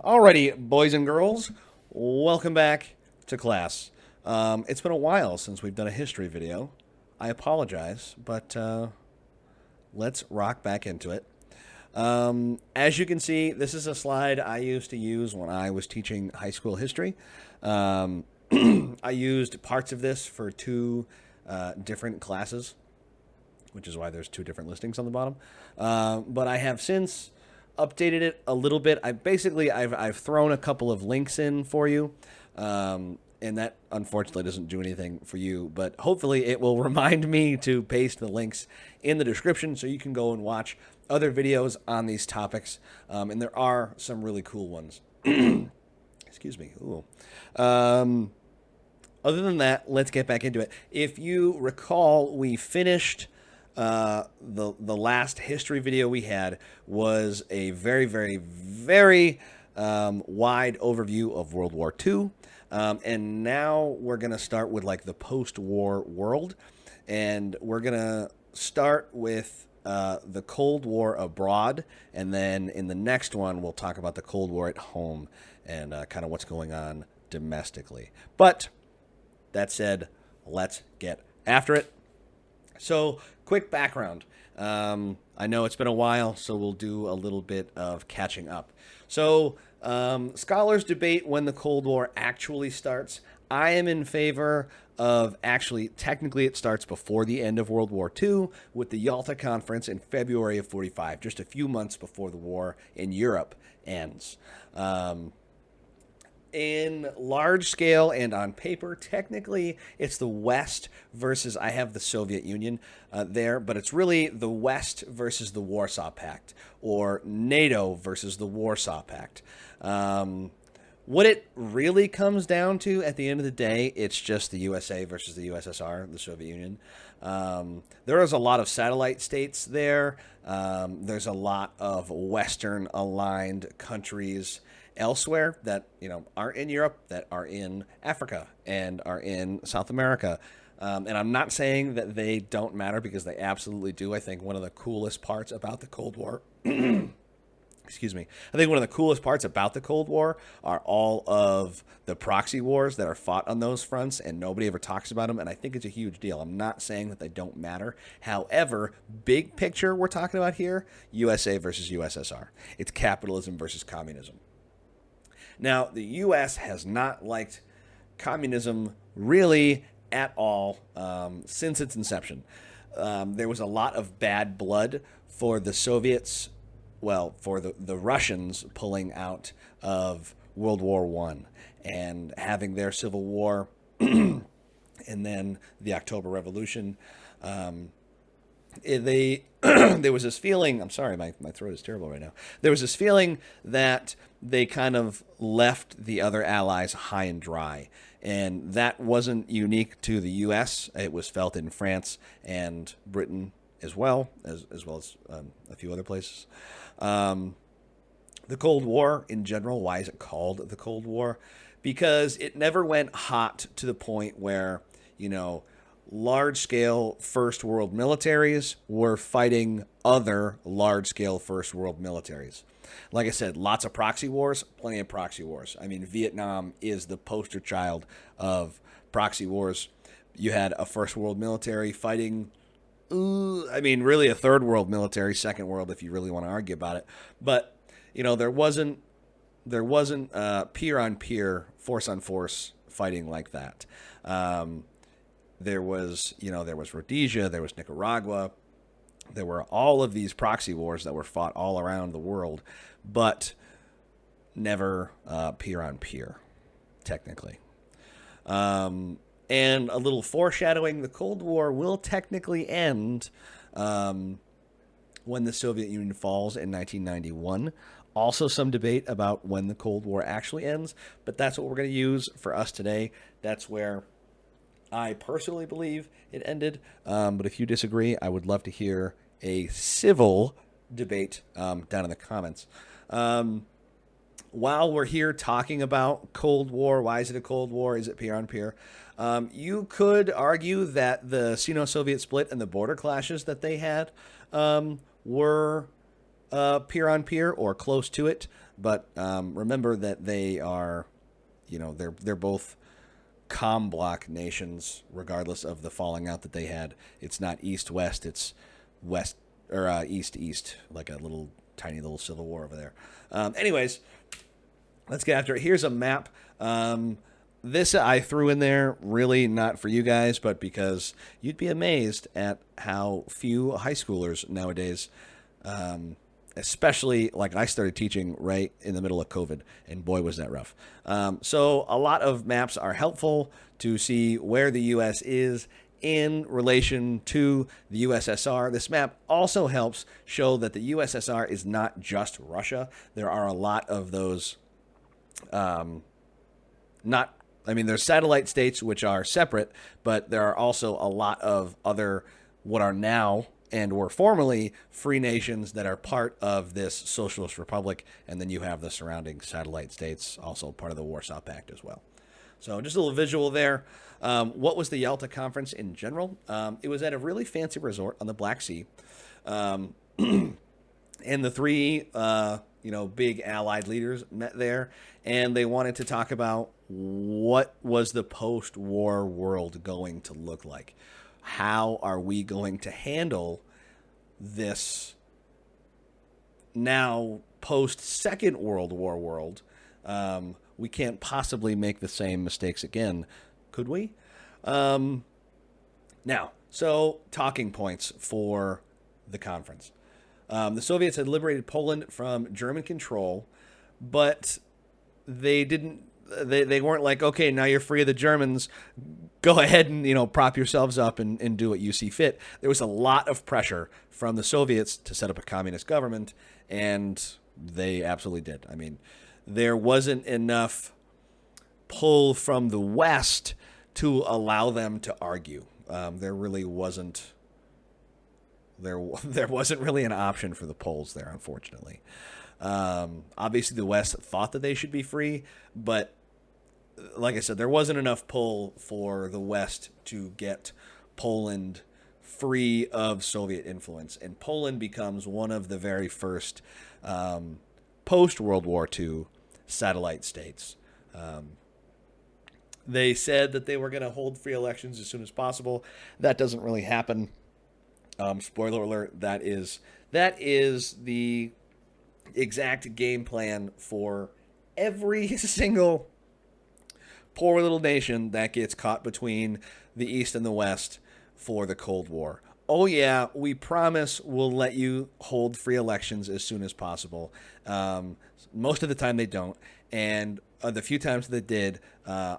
Alrighty, boys and girls, welcome back to class. It's been a while since we've done a history video. I apologize, but let's rock back into it. As you can see, this is a slide I used to use when I was teaching high school history. I used parts of this for two different classes, which is why there's two different listings on the bottom. But I have since updated it a little bit. I've thrown a couple of links in for you, and that unfortunately doesn't do anything for you. But hopefully, it will remind me to paste the links in the description so you can go and watch other videos on these topics. And there are some really cool ones. Excuse me. Ooh. Other than that, let's get back into it. If you recall, we finished the last history video we had was a very, very, very wide overview of World War II. And now we're going to start with like the post-war world. And we're going to start with the Cold War abroad. And then in the next one, we'll talk about the Cold War at home and kind of what's going on domestically. But that said, let's get after it. So, quick background. I know it's been a while, so we'll do a little bit of catching up. So, scholars debate when the Cold War actually starts. I am in favor of technically it starts before the end of World War II with the Yalta Conference in February of 45, just a few months before the war in Europe ends. In large scale and on paper, technically, it's the West versus, I have the Soviet Union there, but it's really the West versus the Warsaw Pact, or NATO versus the Warsaw Pact. What it really comes down to at the end of the day, it's just the USA versus the USSR, the Soviet Union. There is a lot of satellite states there. There's a lot of Western-aligned countries elsewhere that aren't in Europe, that are in Africa and are in South America. And I'm not saying that they don't matter, because they absolutely do. I think one of the coolest parts about the Cold War excuse me. I think one of the coolest parts about the Cold War are all of the proxy wars that are fought on those fronts, and nobody ever talks about them, and I think it's a huge deal. I'm not saying that they don't matter. However, big picture we're talking about here, USA versus USSR. It's capitalism versus communism. Now, the U.S. has not liked communism really at all since its inception. There was a lot of bad blood for the Soviets, for the Russians pulling out of World War I and having their civil war, and then the October Revolution. There was this feeling, I'm sorry, my throat is terrible right now. There was this feeling that they kind of left the other allies high and dry. And that wasn't unique to the U.S. It was felt in France and Britain as well as a few other places. The Cold War in general, why is it called the Cold War? Because it never went hot to the point where, large-scale First World militaries were fighting other large-scale First World militaries. Like I said, lots of proxy wars, plenty of proxy wars. I mean, Vietnam is the poster child of proxy wars. You had a First World military fighting, really a Third World military, Second World if you really want to argue about it. But, there wasn't peer-on-peer, force-on-force fighting like that. There was Rhodesia, there was Nicaragua. There were all of these proxy wars that were fought all around the world, but never peer-on-peer, technically. And a little foreshadowing, the Cold War will technically end when the Soviet Union falls in 1991. Also some debate about when the Cold War actually ends, but that's what we're going to use for us today. That's where I personally believe it ended, but if you disagree, I would love to hear a civil debate down in the comments. While we're here talking about Cold War, why is it a Cold War? Is it peer-on-peer? You could argue that the Sino-Soviet split and the border clashes that they had were peer on peer or close to it, but remember that they are, they're both com block nations, regardless of the falling out that they had. It's not east west; it's west or east east, like a little tiny little civil war over there. Anyways, let's get after it. Here's a map. This I threw in there really not for you guys, but because you'd be amazed at how few high schoolers nowadays, especially like I started teaching right in the middle of COVID, and boy, was that rough. So a lot of maps are helpful to see where the U.S. is in relation to the USSR. This map also helps show that the USSR is not just Russia. There are a lot of those, there's satellite states which are separate, but there are also a lot of other what are now and were formerly free nations that are part of this socialist republic, and then you have the surrounding satellite states, also part of the Warsaw Pact as well. So just a little visual there. What was the Yalta Conference in general? It was at a really fancy resort on the Black Sea, and the three big allied leaders met there, and they wanted to talk about what was the post-war world going to look like. How are we going to handle this now post-Second World War world? We can't possibly make the same mistakes again, could we? Now, so talking points for the conference. The Soviets had liberated Poland from German control, but they didn't. They weren't like, okay, now you're free of the Germans. Go ahead and prop yourselves up and do what you see fit. There was a lot of pressure from the Soviets to set up a communist government, and they absolutely did. I mean, there wasn't enough pull from the West to allow them to argue. There really wasn't. There wasn't really an option for the Poles there, unfortunately. Obviously, the West thought that they should be free, but like I said, there wasn't enough pull for the West to get Poland free of Soviet influence. And Poland becomes one of the very first post-World War II satellite states. They said that they were going to hold free elections as soon as possible. That doesn't really happen. Spoiler alert, that is the exact game plan for every single poor little nation that gets caught between the East and the West for the Cold War. Oh yeah, we promise we'll let you hold free elections as soon as possible. Most of the time they don't, and the few times they did, the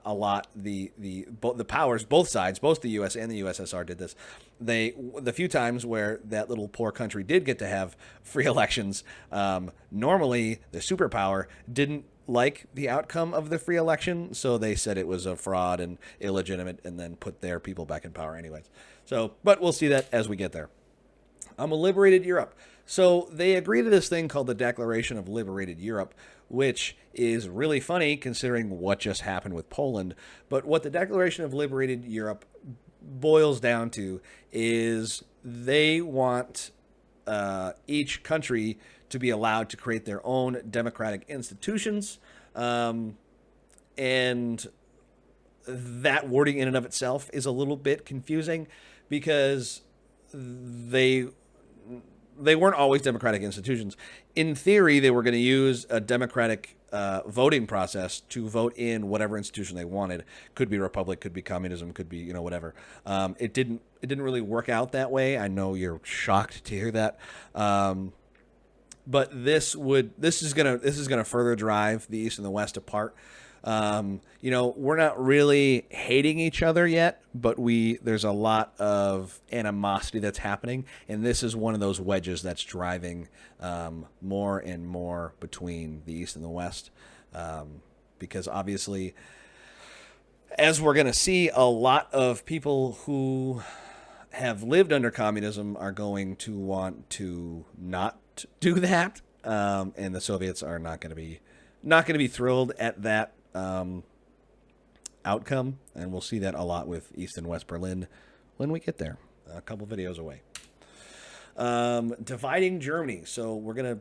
powers, both sides, both the U.S. and the USSR did this. The few times where that little poor country did get to have free elections, normally the superpower didn't like the outcome of the free election, so they said it was a fraud and illegitimate, and then put their people back in power anyways. So, but we'll see that as we get there. A liberated Europe. So they agree to this thing called the Declaration of Liberated Europe, which is really funny considering what just happened with Poland. But what the Declaration of Liberated Europe boils down to is they want each country to be allowed to create their own democratic institutions. And that wording in and of itself is a little bit confusing because they weren't always democratic institutions. In theory, they were going to use a democratic voting process to vote in whatever institution they wanted. Could be republic, could be communism, could be whatever. It didn't really work out that way. I know you're shocked to hear that. But this is gonna further drive the East and the West apart. We're not really hating each other yet, but there's a lot of animosity that's happening, and this is one of those wedges that's driving more and more between the East and the West, because obviously, as we're going to see, a lot of people who have lived under communism are going to want to not do that, and the Soviets are not going to be thrilled at that outcome, and we'll see that a lot with East and West Berlin when we get there, a couple videos away. Dividing Germany. So we're gonna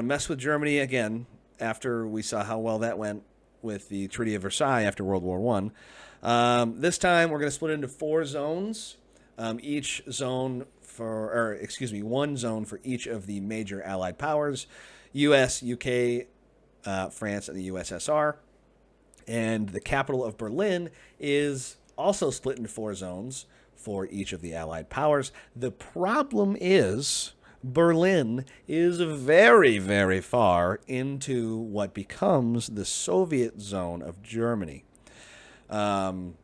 mess with Germany again after we saw how well that went with the Treaty of Versailles after World War One. This time we're gonna split it into 4 zones. Each zone or excuse me, 1 zone for each of the major Allied powers: U.S., U.K., France, and the USSR. And the capital of Berlin is also split into 4 zones for each of the Allied powers. The problem is Berlin is very, very far into what becomes the Soviet zone of Germany. And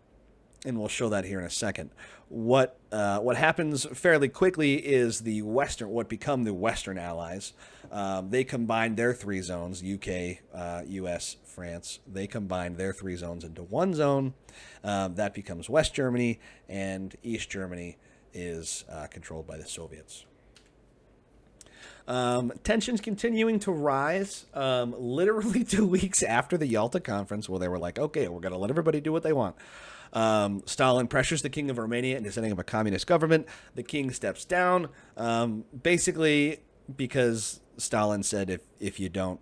we'll show that here in a second. What happens fairly quickly is what become the Western Allies. They combined their 3 zones: UK, US, France. They combined their 3 zones into 1 zone. That becomes West Germany, and East Germany is controlled by the Soviets. Tensions continuing to rise, literally 2 weeks after the Yalta Conference, where they were like, okay, we're going to let everybody do what they want. Stalin pressures the king of Romania into setting up a communist government. The king steps down, basically because Stalin said, if you don't,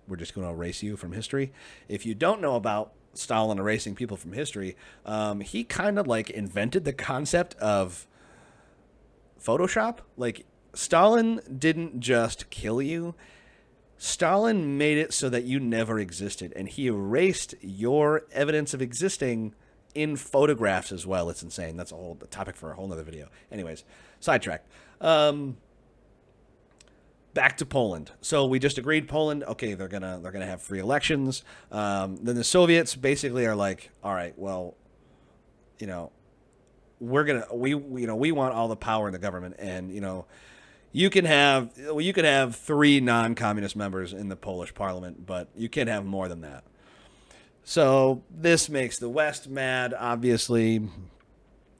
we're just going to erase you from history. If you don't know about Stalin erasing people from history, he kind of like invented the concept of Photoshop. Like, Stalin didn't just kill you. Stalin made it so that you never existed, and he erased your evidence of existing in photographs as well. It's insane. That's a topic for a whole nother video. Anyways, sidetracked. Back to Poland. So we just agreed Poland, okay, they're gonna have free elections. Then the Soviets basically are like, all right, well, we want all the power in the government, and you can have 3 non-communist members in the Polish parliament, but you can't have more than that. So this makes the West mad, obviously.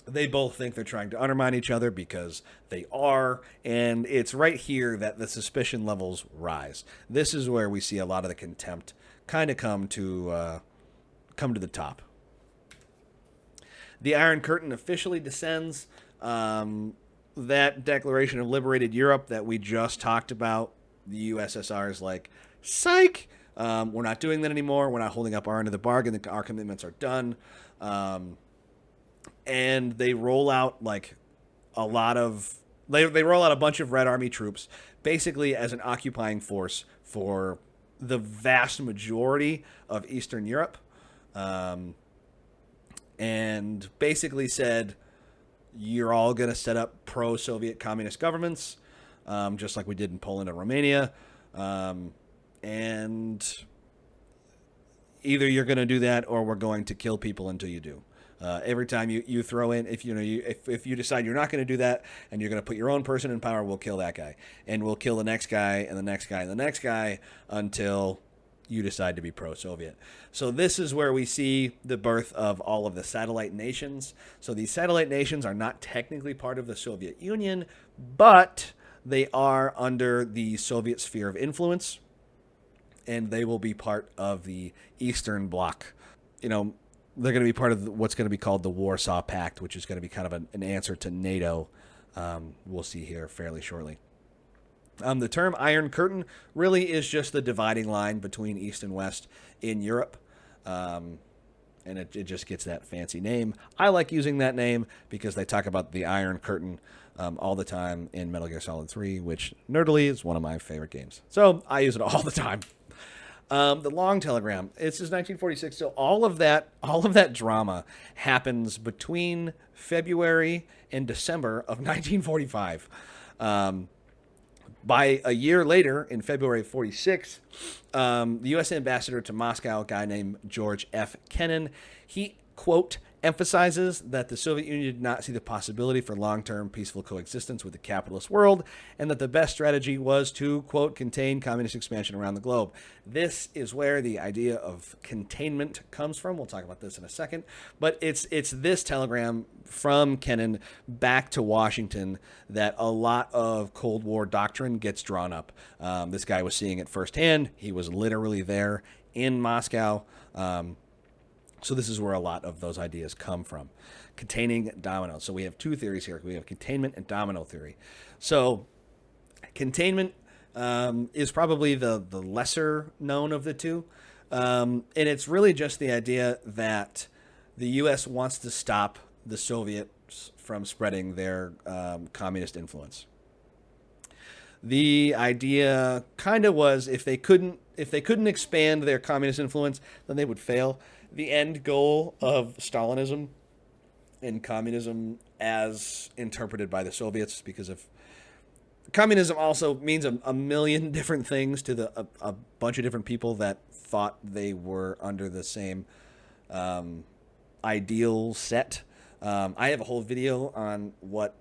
They both think they're trying to undermine each other, because they are, and it's right here that the suspicion levels rise. This is where we see a lot of the contempt kind of come to the top. The Iron Curtain officially descends. That declaration of liberated Europe that we just talked about, the USSR is like, psych! We're not doing that anymore. We're not holding up our end of the bargain. Our commitments are done. And they roll out like a lot of... They roll out a bunch of Red Army troops, basically as an occupying force for the vast majority of Eastern Europe. And basically said, you're all going to set up pro-Soviet communist governments, just like we did in Poland and Romania. And either you're going to do that, or we're going to kill people until you do. Every time you throw in, if you decide you're not going to do that and you're going to put your own person in power, we'll kill that guy, and we'll kill the next guy and the next guy and the next guy until you decide to be pro-Soviet. So this is where we see the birth of all of the satellite nations. So these satellite nations are not technically part of the Soviet Union, but they are under the Soviet sphere of influence, and they will be part of the Eastern Bloc. They're going to be part of what's going to be called the Warsaw Pact, which is going to be kind of an answer to NATO. We'll see here fairly shortly. The term Iron Curtain really is just the dividing line between East and West in Europe. And it just gets that fancy name. I like using that name because they talk about the Iron Curtain all the time in Metal Gear Solid 3, which nerdily is one of my favorite games. So I use it all the time. The Long Telegram. This is 1946. So all of that drama happens between February and December of 1945. By a year later, in February of 46, the U.S. ambassador to Moscow, a guy named George F. Kennan, he, quote, emphasizes that the Soviet Union did not see the possibility for long-term peaceful coexistence with the capitalist world, and that the best strategy was to, quote, contain communist expansion around the globe. This is where the idea of containment comes from. We'll talk about this in a second. But it's this telegram from Kennan back to Washington that a lot of Cold War doctrine gets drawn up. This guy was seeing it firsthand. He was literally there in Moscow. So this is where a lot of those ideas come from. Containing domino. So we have two theories here. We have containment and domino theory. So containment is probably the lesser known of the two. And it's really just the idea that the U.S. wants to stop the Soviets from spreading their communist influence. The idea kind of was if they couldn't expand their communist influence, then they would fail. The end goal of Stalinism and communism as interpreted by the Soviets, because of communism also means a million different things to a bunch of different people that thought they were under the same ideal set. I have a whole video on what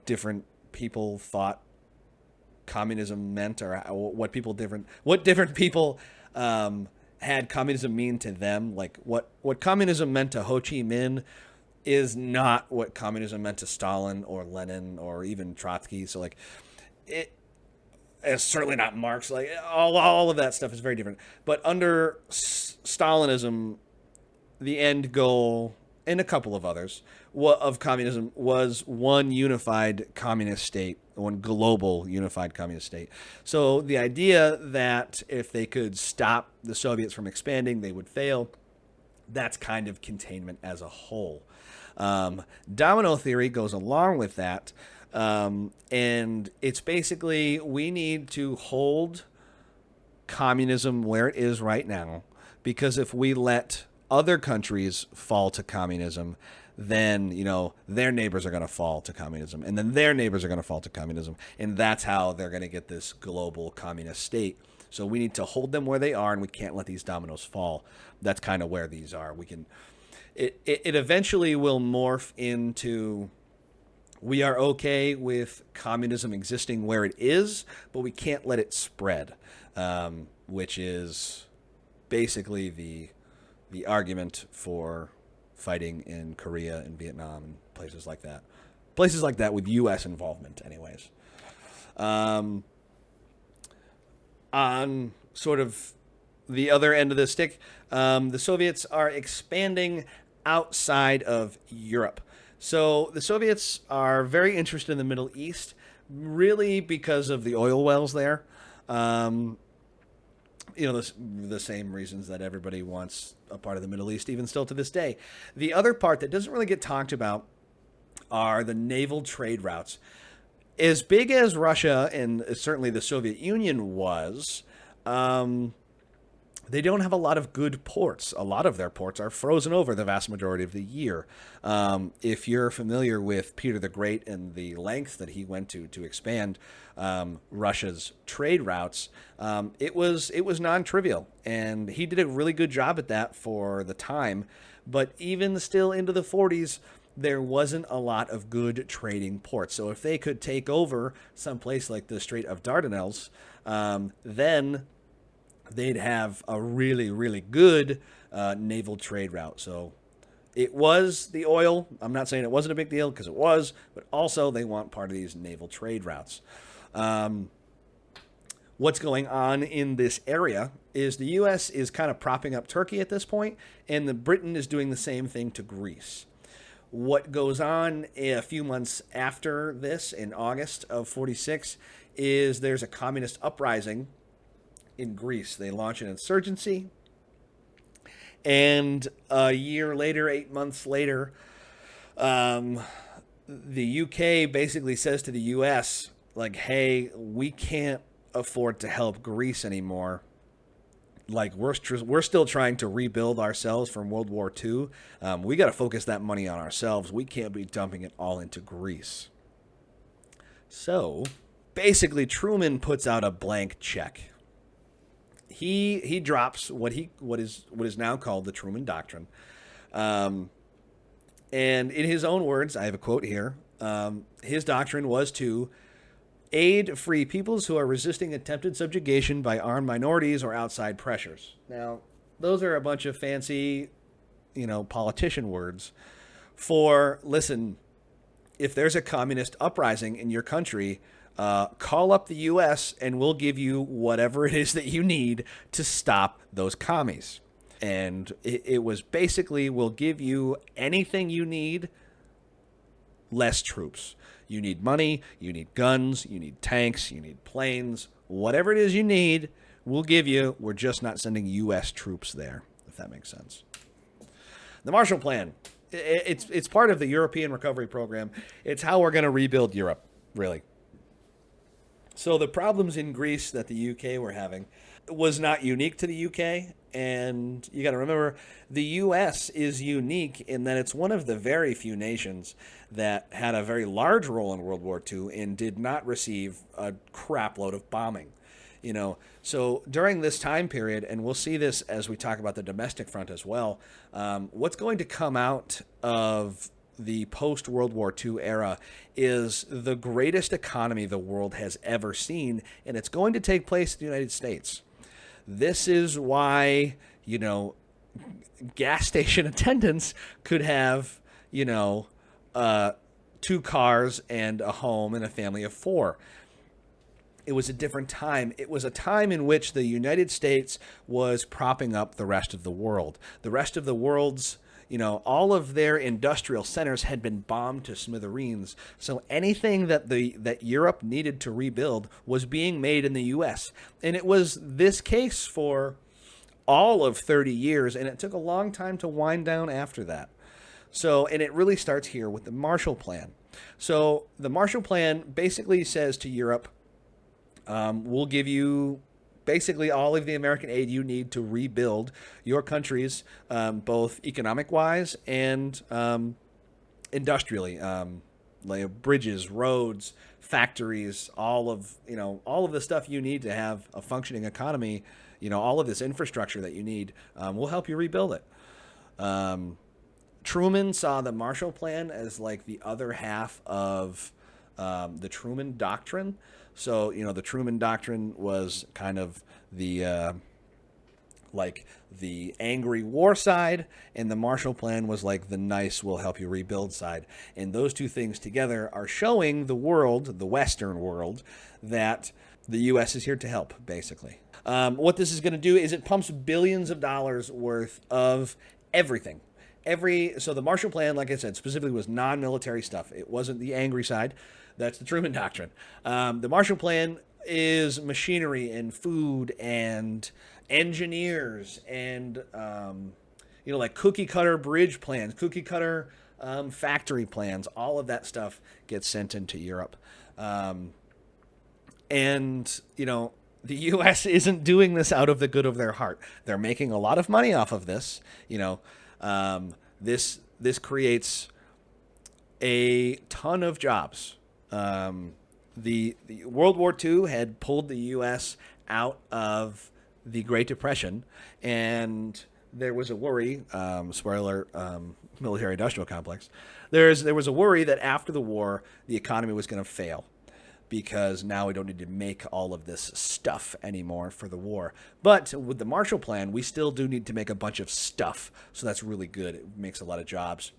different people thought communism meant, or what different people had communism mean to them. Like what communism meant to Ho Chi Minh is not what communism meant to Stalin or Lenin or even Trotsky. So like it's certainly not Marx. Like all of that stuff is very different. But under Stalinism, the end goal, and a couple of others, of communism was one unified communist state, one global unified communist state. So the idea that if they could stop the Soviets from expanding, they would fail, that's kind of containment as a whole. Domino theory goes along with that, and it's basically we need to hold communism where it is right now, because if we let other countries fall to communism, then their neighbors are going to fall to communism, and then their neighbors are going to fall to communism, and that's how they're going to get this global communist state. So we need to hold them where they are, and we can't let these dominoes fall. That's kind of where these are. It eventually will morph into, we are okay with communism existing where it is, but we can't let it spread, which is basically the argument for fighting in Korea and Vietnam and places like that. Places like that with U.S. involvement, anyways. On sort of the other end of the stick, the Soviets are expanding outside of Europe. So the Soviets are very interested in the Middle East, really because of the oil wells there. The same reasons that everybody wants a part of the Middle East, even still to this day. The other part that doesn't really get talked about are the naval trade routes. As big as Russia and certainly the Soviet Union was, they don't have a lot of good ports. A lot of their ports are frozen over the vast majority of the year. If you're familiar with Peter the Great and the length that he went to expand Russia's trade routes, it was non-trivial, and he did a really good job at that for the time. But even still into the 40s, there wasn't a lot of good trading ports. So if they could take over some place like the Strait of Dardanelles, then they'd have a really, really good naval trade route. So it was the oil. I'm not saying it wasn't a big deal, because it was, but also they want part of these naval trade routes. What's going on in this area is the U.S. is kind of propping up Turkey at this point, and Britain is doing the same thing to Greece. What goes on a few months after this, in August of 46, is there's a communist uprising in Greece. They launch an insurgency, and a year later, 8 months later, the UK basically says to the US, like, hey, we can't afford to help Greece anymore. Like, we're still trying to rebuild ourselves from World War II. We got to focus that money on ourselves. We can't be dumping it all into Greece. So basically, Truman puts out a blank check. He drops what is now called the Truman Doctrine. And in his own words, I have a quote here. His doctrine was to aid free peoples who are resisting attempted subjugation by armed minorities or outside pressures. Now, those are a bunch of fancy, politician words for, listen, if there's a communist uprising in your country, call up the U.S. and we'll give you whatever it is that you need to stop those commies. And it was basically, we'll give you anything you need, less troops. You need money, you need guns, you need tanks, you need planes, whatever it is you need, we'll give you. We're just not sending U.S. troops there, if that makes sense. The Marshall Plan, it's part of the European Recovery Program. It's how we're going to rebuild Europe, really. So the problems in Greece that the UK were having was not unique to the UK. And you got to remember, the U.S. is unique in that it's one of the very few nations that had a very large role in World War II and did not receive a crap load of bombing. So during this time period, and we'll see this as we talk about the domestic front as well, what's going to come out of the post-World War II era is the greatest economy the world has ever seen, and it's going to take place in the United States. This is why, gas station attendants could have, 2 cars and a home and a family of 4. It was a different time. It was a time in which the United States was propping up the rest of the world. The rest of the world's, all of their industrial centers had been bombed to smithereens. So anything that Europe needed to rebuild was being made in the U.S. And it was this case for all of 30 years, and it took a long time to wind down after that. So, and it really starts here with the Marshall Plan. So the Marshall Plan basically says to Europe, we'll give you basically all of the American aid you need to rebuild your countries, both economic-wise and industrially, like bridges, roads, factories, all of the stuff you need to have a functioning economy. All of this infrastructure that you need, we'll help you rebuild it. Truman saw the Marshall Plan as like the other half of the Truman Doctrine. So, the Truman Doctrine was kind of the the angry war side, and the Marshall Plan was like the nice, we'll help you rebuild side. And those two things together are showing the world, the Western world, that the U.S. is here to help, basically. What this is going to do is it pumps billions of dollars worth of everything. So the Marshall Plan, like I said, specifically was non-military stuff. It wasn't the angry side. That's the Truman Doctrine. The Marshall Plan is machinery and food and engineers and, like cookie cutter bridge plans, cookie cutter factory plans. All of that stuff gets sent into Europe. The U.S. isn't doing this out of the good of their heart. They're making a lot of money off of this. This creates a ton of jobs. The World War II had pulled the U.S. out of the Great Depression, and there was a worry, spoiler, military-industrial complex, there was a worry that after the war, the economy was going to fail because now we don't need to make all of this stuff anymore for the war. But with the Marshall Plan, we still do need to make a bunch of stuff, so that's really good. It makes a lot of jobs.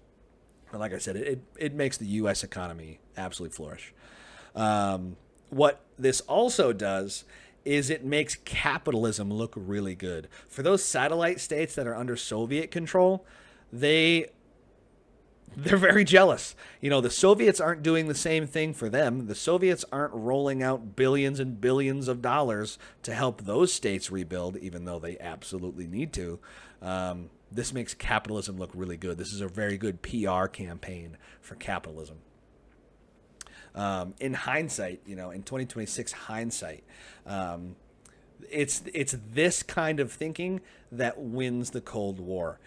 And like I said, it makes the U.S. economy absolutely flourish. What this also does is it makes capitalism look really good. For those satellite states that are under Soviet control, they're very jealous. The Soviets aren't doing the same thing for them. The Soviets aren't rolling out billions and billions of dollars to help those states rebuild, even though they absolutely need to. This makes capitalism look really good. This is a very good PR campaign for capitalism. In hindsight, in 2026 hindsight, it's this kind of thinking that wins the Cold War.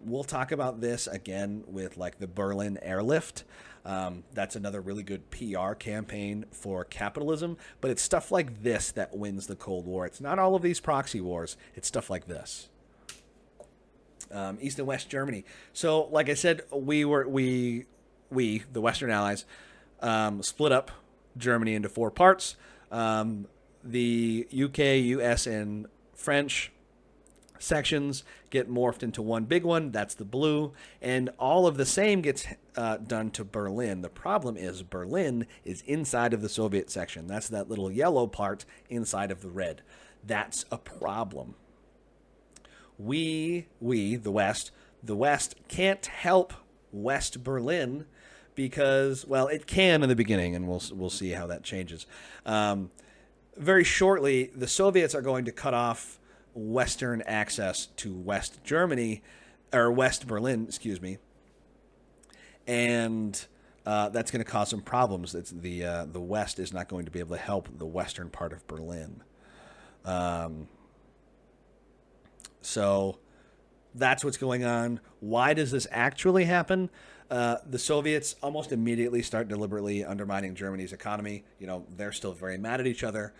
We'll talk about this again with like the Berlin airlift. That's another really good PR campaign for capitalism, but it's stuff like this that wins the Cold War. It's not all of these proxy wars. It's stuff like this. East and West Germany. So, like I said, we, the Western Allies, split up Germany into 4 parts. The UK, US, and French sections get morphed into one big one. That's the blue. And all of the same gets done to Berlin. The problem is Berlin is inside of the Soviet section. That's that little yellow part inside of the red. That's a problem. the West can't help West Berlin because, well, it can in the beginning, and we'll see how that changes. Very shortly, the Soviets are going to cut off Western access to West Germany, or West Berlin, excuse me, and that's going to cause some problems. It's the West is not going to be able to help the western part of Berlin. So that's what's going on. Why does this actually happen? The Soviets almost immediately start deliberately undermining Germany's economy. You know, they're still very mad at each other.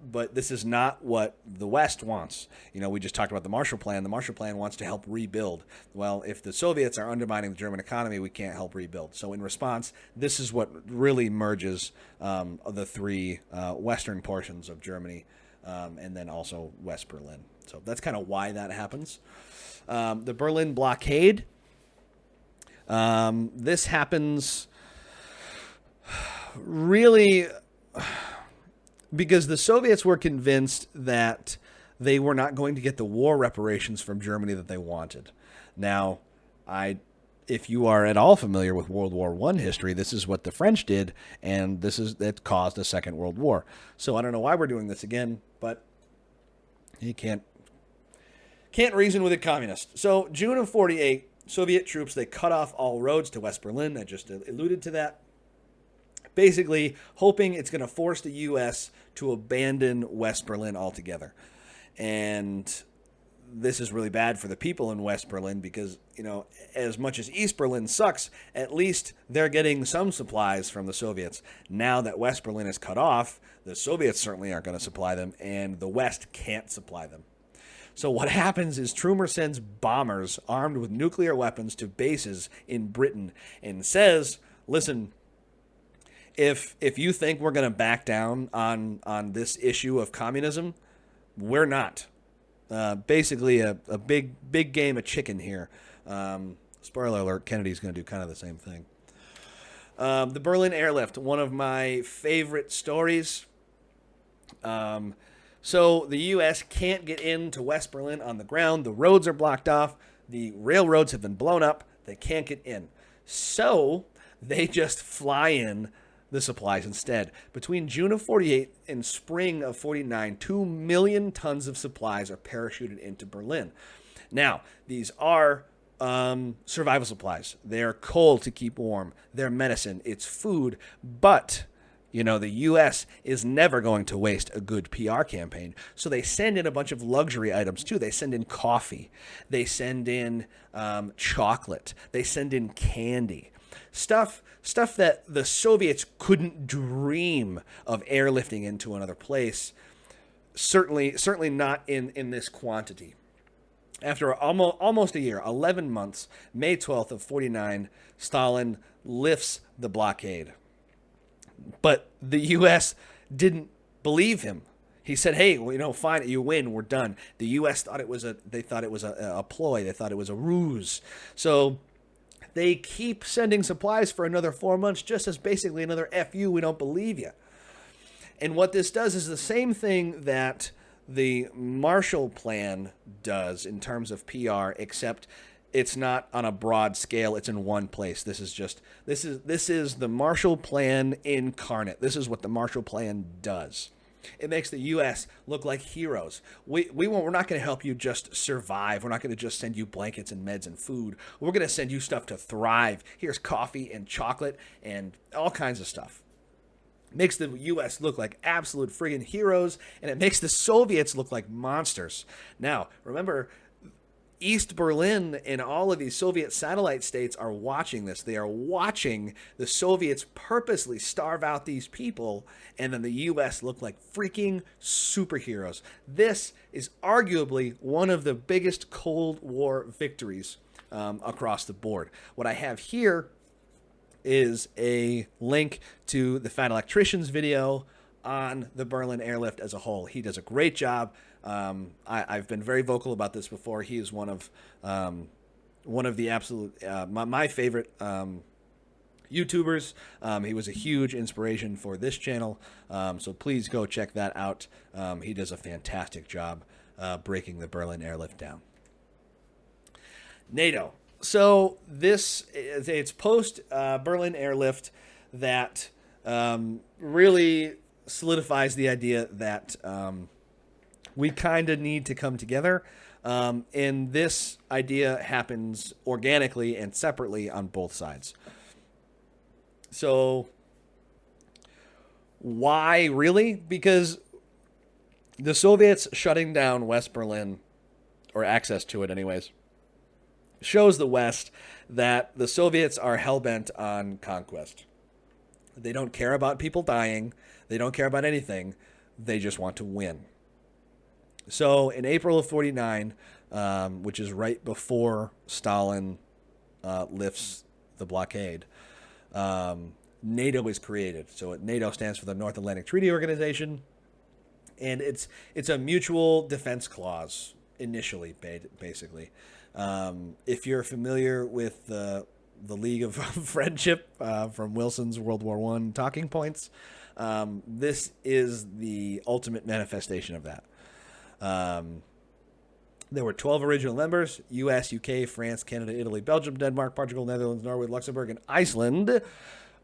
But this is not what the West wants. You know, we just talked about the Marshall Plan. The Marshall Plan wants to help rebuild. Well, if the Soviets are undermining the German economy, we can't help rebuild. So in response, this is what really merges the three western portions of Germany and then also West Berlin. So that's kind of why that happens. The Berlin blockade. This happens really because the Soviets were convinced that they were not going to get the war reparations from Germany that they wanted. Now, if you are at all familiar with World War I history, this is what the French did, and that caused a Second World War. So I don't know why we're doing this again, but you can't reason with a communist. So June of 48, Soviet troops, they cut off all roads to West Berlin. I just alluded to that. Basically hoping it's going to force the U.S. to abandon West Berlin altogether. And this is really bad for the people in West Berlin because, you know, as much as East Berlin sucks, at least they're getting some supplies from the Soviets. Now that West Berlin is cut off, the Soviets certainly aren't going to supply them, and the West can't supply them. So what happens is Truman sends bombers armed with nuclear weapons to bases in Britain and says, listen, if you think we're going to back down on this issue of communism, we're not. Basically, a big game of chicken here. Spoiler alert, Kennedy's going to do kind of the same thing. The Berlin airlift, one of my favorite stories. So the U.S. can't get into West Berlin on the ground. The roads are blocked off. The railroads have been blown up. They can't get in. So they just fly in the supplies instead. Between June of 48 and spring of 49, 2 million tons of supplies are parachuted into Berlin. Now, these are survival supplies. They're coal to keep warm. They're medicine. It's food. But, you know, the U.S. is never going to waste a good PR campaign. So they send in a bunch of luxury items, too. They send in coffee. They send in chocolate. They send in candy. Stuff that the Soviets couldn't dream of airlifting into another place. Certainly not in this quantity. After almost a year, 11 months, May 12th of 49, Stalin lifts the blockade. But the U.S. didn't believe him. He said, hey, well, you know, fine, you win, we're done. The U.S. thought it was a ploy. They thought it was a ruse. So they keep sending supplies for another 4 months, just as basically another F you, we don't believe you. And what this does is the same thing that the Marshall Plan does in terms of PR, except it's not on a broad scale. It's in one place. This is the Marshall Plan incarnate. This is what the Marshall Plan does. It makes the U.S. look like heroes. We're not going to help you just survive. We're not going to just send you blankets and meds and food. We're going to send you stuff to thrive. Here's coffee and chocolate and all kinds of stuff. Makes the U.S. look like absolute friggin' heroes, and it makes the Soviets look like monsters. Now, remember, East Berlin and all of these Soviet satellite states are watching this. They are watching the Soviets purposely starve out these people, and then the U.S. look like freaking superheroes. This is arguably one of the biggest Cold War victories across the board. What I have here is a link to the Fat Electrician's video on the Berlin airlift as a whole. He does a great job. I've been very vocal about this before. He is one of the absolute my favorite YouTubers. He was a huge inspiration for this channel. So please go check that out. He does a fantastic job. breaking the Berlin airlift down. NATO. So it's post Berlin airlift that really solidifies the idea that we kind of need to come together. And this idea happens organically and separately on both sides. So why really? Because the Soviets shutting down West Berlin, or access to it anyways, shows the West that the Soviets are hell-bent on conquest. They don't care about people dying. They don't care about anything. They just want to win. So in April of 49, which is right before Stalin lifts the blockade, NATO is created. So NATO stands for the North Atlantic Treaty Organization, and it's a mutual defense clause initially, basically. If you're familiar with the League of Friendship from Wilson's World War I talking points, this is the ultimate manifestation of that. There were 12 original members: U.S., U.K., France, Canada, Italy, Belgium, Denmark, Portugal, Netherlands, Norway, Luxembourg, and Iceland.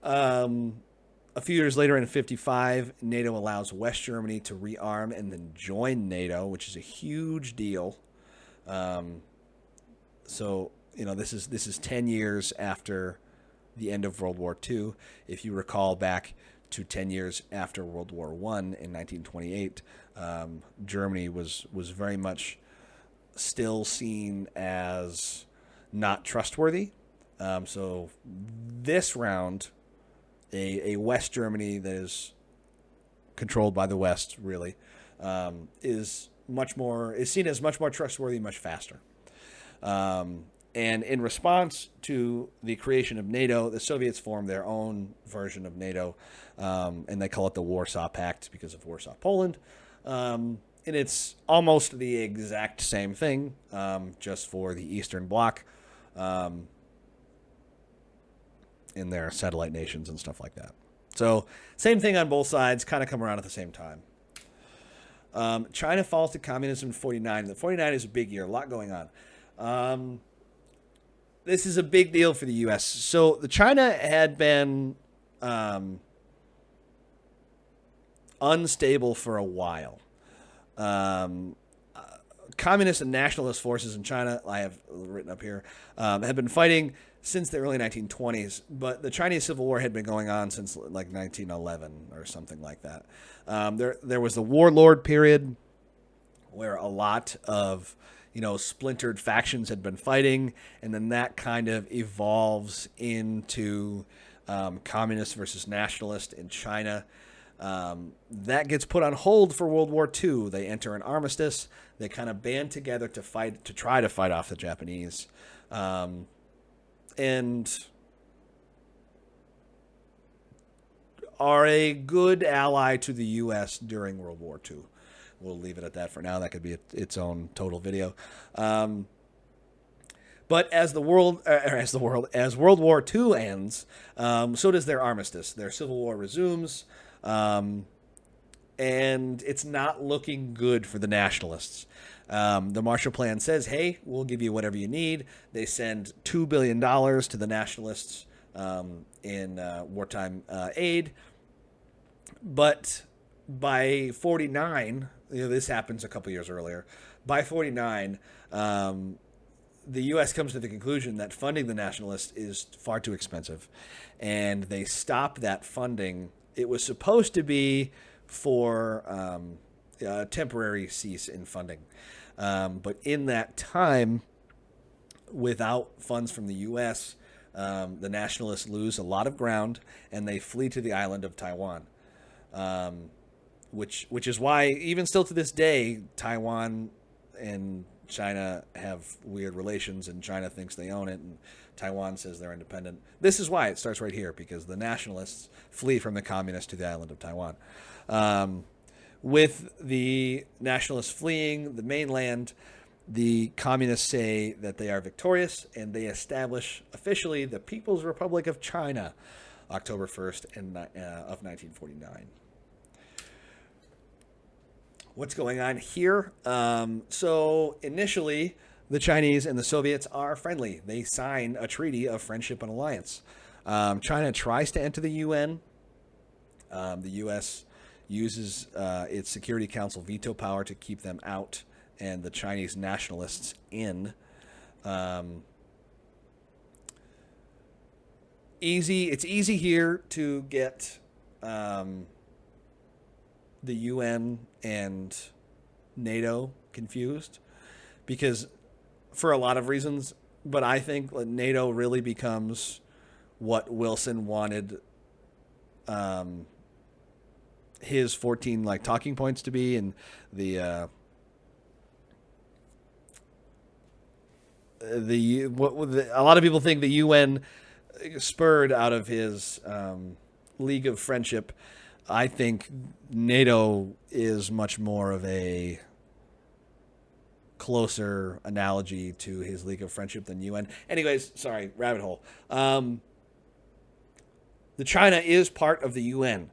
A few years later, in 1955, NATO allows West Germany to rearm and then join NATO, which is a huge deal. So, this is 10 years after the end of World War II. If you recall back to 10 years after World War I in 1928, Germany was very much still seen as not trustworthy. So this round, a West Germany that is controlled by the West, really, is seen as much more trustworthy, much faster. And in response to the creation of NATO, the Soviets formed their own version of NATO, and they call it the Warsaw Pact because of Warsaw, Poland. And it's almost the exact same thing, just for the Eastern Bloc, in their satellite nations and stuff like that. So same thing on both sides, kind of come around at the same time. China falls to communism in 49. The 49 is a big year, a lot going on. This is a big deal for the U.S. So the China had been unstable for a while. Communist and nationalist forces in China, I have written up here, have been fighting since the early 1920s, but the Chinese Civil War had been going on since like 1911 or something like that. There was the warlord period where a lot of splintered factions had been fighting, and then that kind of evolves into communist versus nationalist in China. That gets put on hold for World War II. They enter an armistice. They kind of band together to try to fight off the Japanese, and are a good ally to the U.S. during World War II. We'll leave it at that for now. That could be its own total video. But as World War II ends, so does their armistice. Their civil war resumes, and it's not looking good for the nationalists. The Marshall Plan says, "Hey, we'll give you whatever you need." They send $2 billion to the nationalists in wartime aid, but by 49, this happens a couple years earlier. By 49, the U.S. comes to the conclusion that funding the nationalists is far too expensive, and they stop that funding. It was supposed to be for a temporary cease in funding, but in that time, without funds from the U.S., the nationalists lose a lot of ground, and they flee to the island of Taiwan. Which is why, even still to this day, Taiwan and China have weird relations, and China thinks they own it, and Taiwan says they're independent. This is why it starts right here, because the nationalists flee from the communists to the island of Taiwan. With the nationalists fleeing the mainland, the communists say that they are victorious, and they establish officially the People's Republic of China, October 1st of 1949. What's going on here? So initially, the Chinese and the Soviets are friendly. They sign a treaty of friendship and alliance. China tries to enter the UN. The U.S. uses its Security Council veto power to keep them out, and the Chinese nationalists in. It's easy here to get the UN and NATO confused because for a lot of reasons, but I think NATO really becomes what Wilson wanted his 14 like talking points to be, and the a lot of people think the UN spurred out of his League of Friendship. I think NATO is much more of a closer analogy to his League of Friendship than UN. Anyways, sorry, rabbit hole. The China is part of the UN.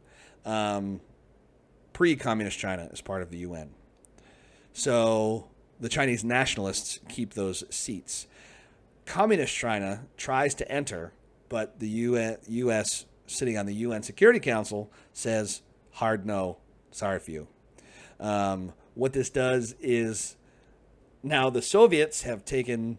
Pre-communist China is part of the UN. So the Chinese nationalists keep those seats. Communist China tries to enter, but the U.S. sitting on the UN Security Council says, hard no, sorry for you. What this does is now the Soviets have taken,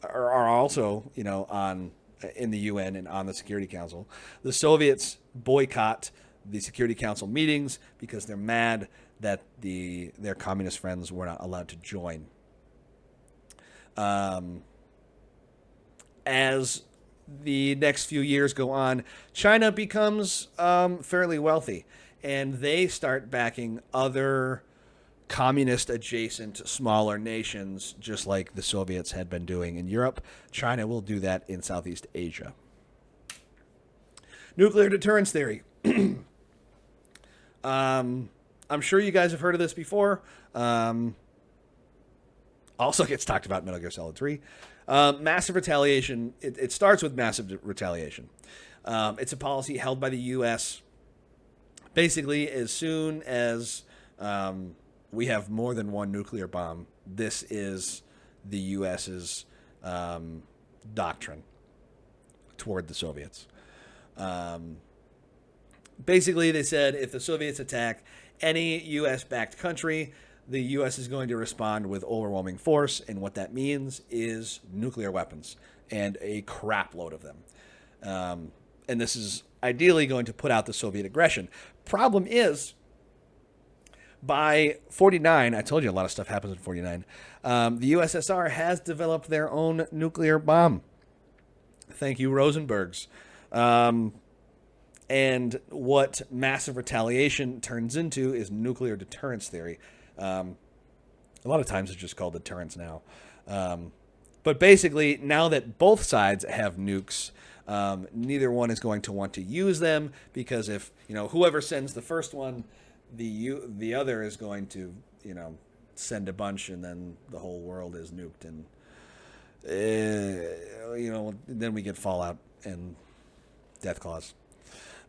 are also, in the UN and on the Security Council. The Soviets boycott the Security Council meetings because they're mad that their communist friends were not allowed to join. As the next few years go on, China becomes fairly wealthy, and they start backing other communist-adjacent smaller nations, just like the Soviets had been doing in Europe. China will do that in Southeast Asia. Nuclear deterrence theory. I'm sure you guys have heard of this before. Also gets talked about in Metal Gear Solid 3. Massive retaliation. It starts with massive retaliation. It's a policy held by the U.S. Basically, as soon as we have more than one nuclear bomb, this is the U.S.'s doctrine toward the Soviets. Basically, they said if the Soviets attack any U.S.-backed country, the U.S. is going to respond with overwhelming force, and what that means is nuclear weapons and a crap load of them. And this is ideally going to put out the Soviet aggression. Problem is, by 49, I told you a lot of stuff happens in 49, the USSR has developed their own nuclear bomb. Thank you, Rosenbergs. And what massive retaliation turns into is nuclear deterrence theory. A lot of times it's just called deterrence now. But basically, now that both sides have nukes, neither one is going to want to use them because if whoever sends the first one, the other is going to send a bunch, and then the whole world is nuked, and then we get fallout and death claws.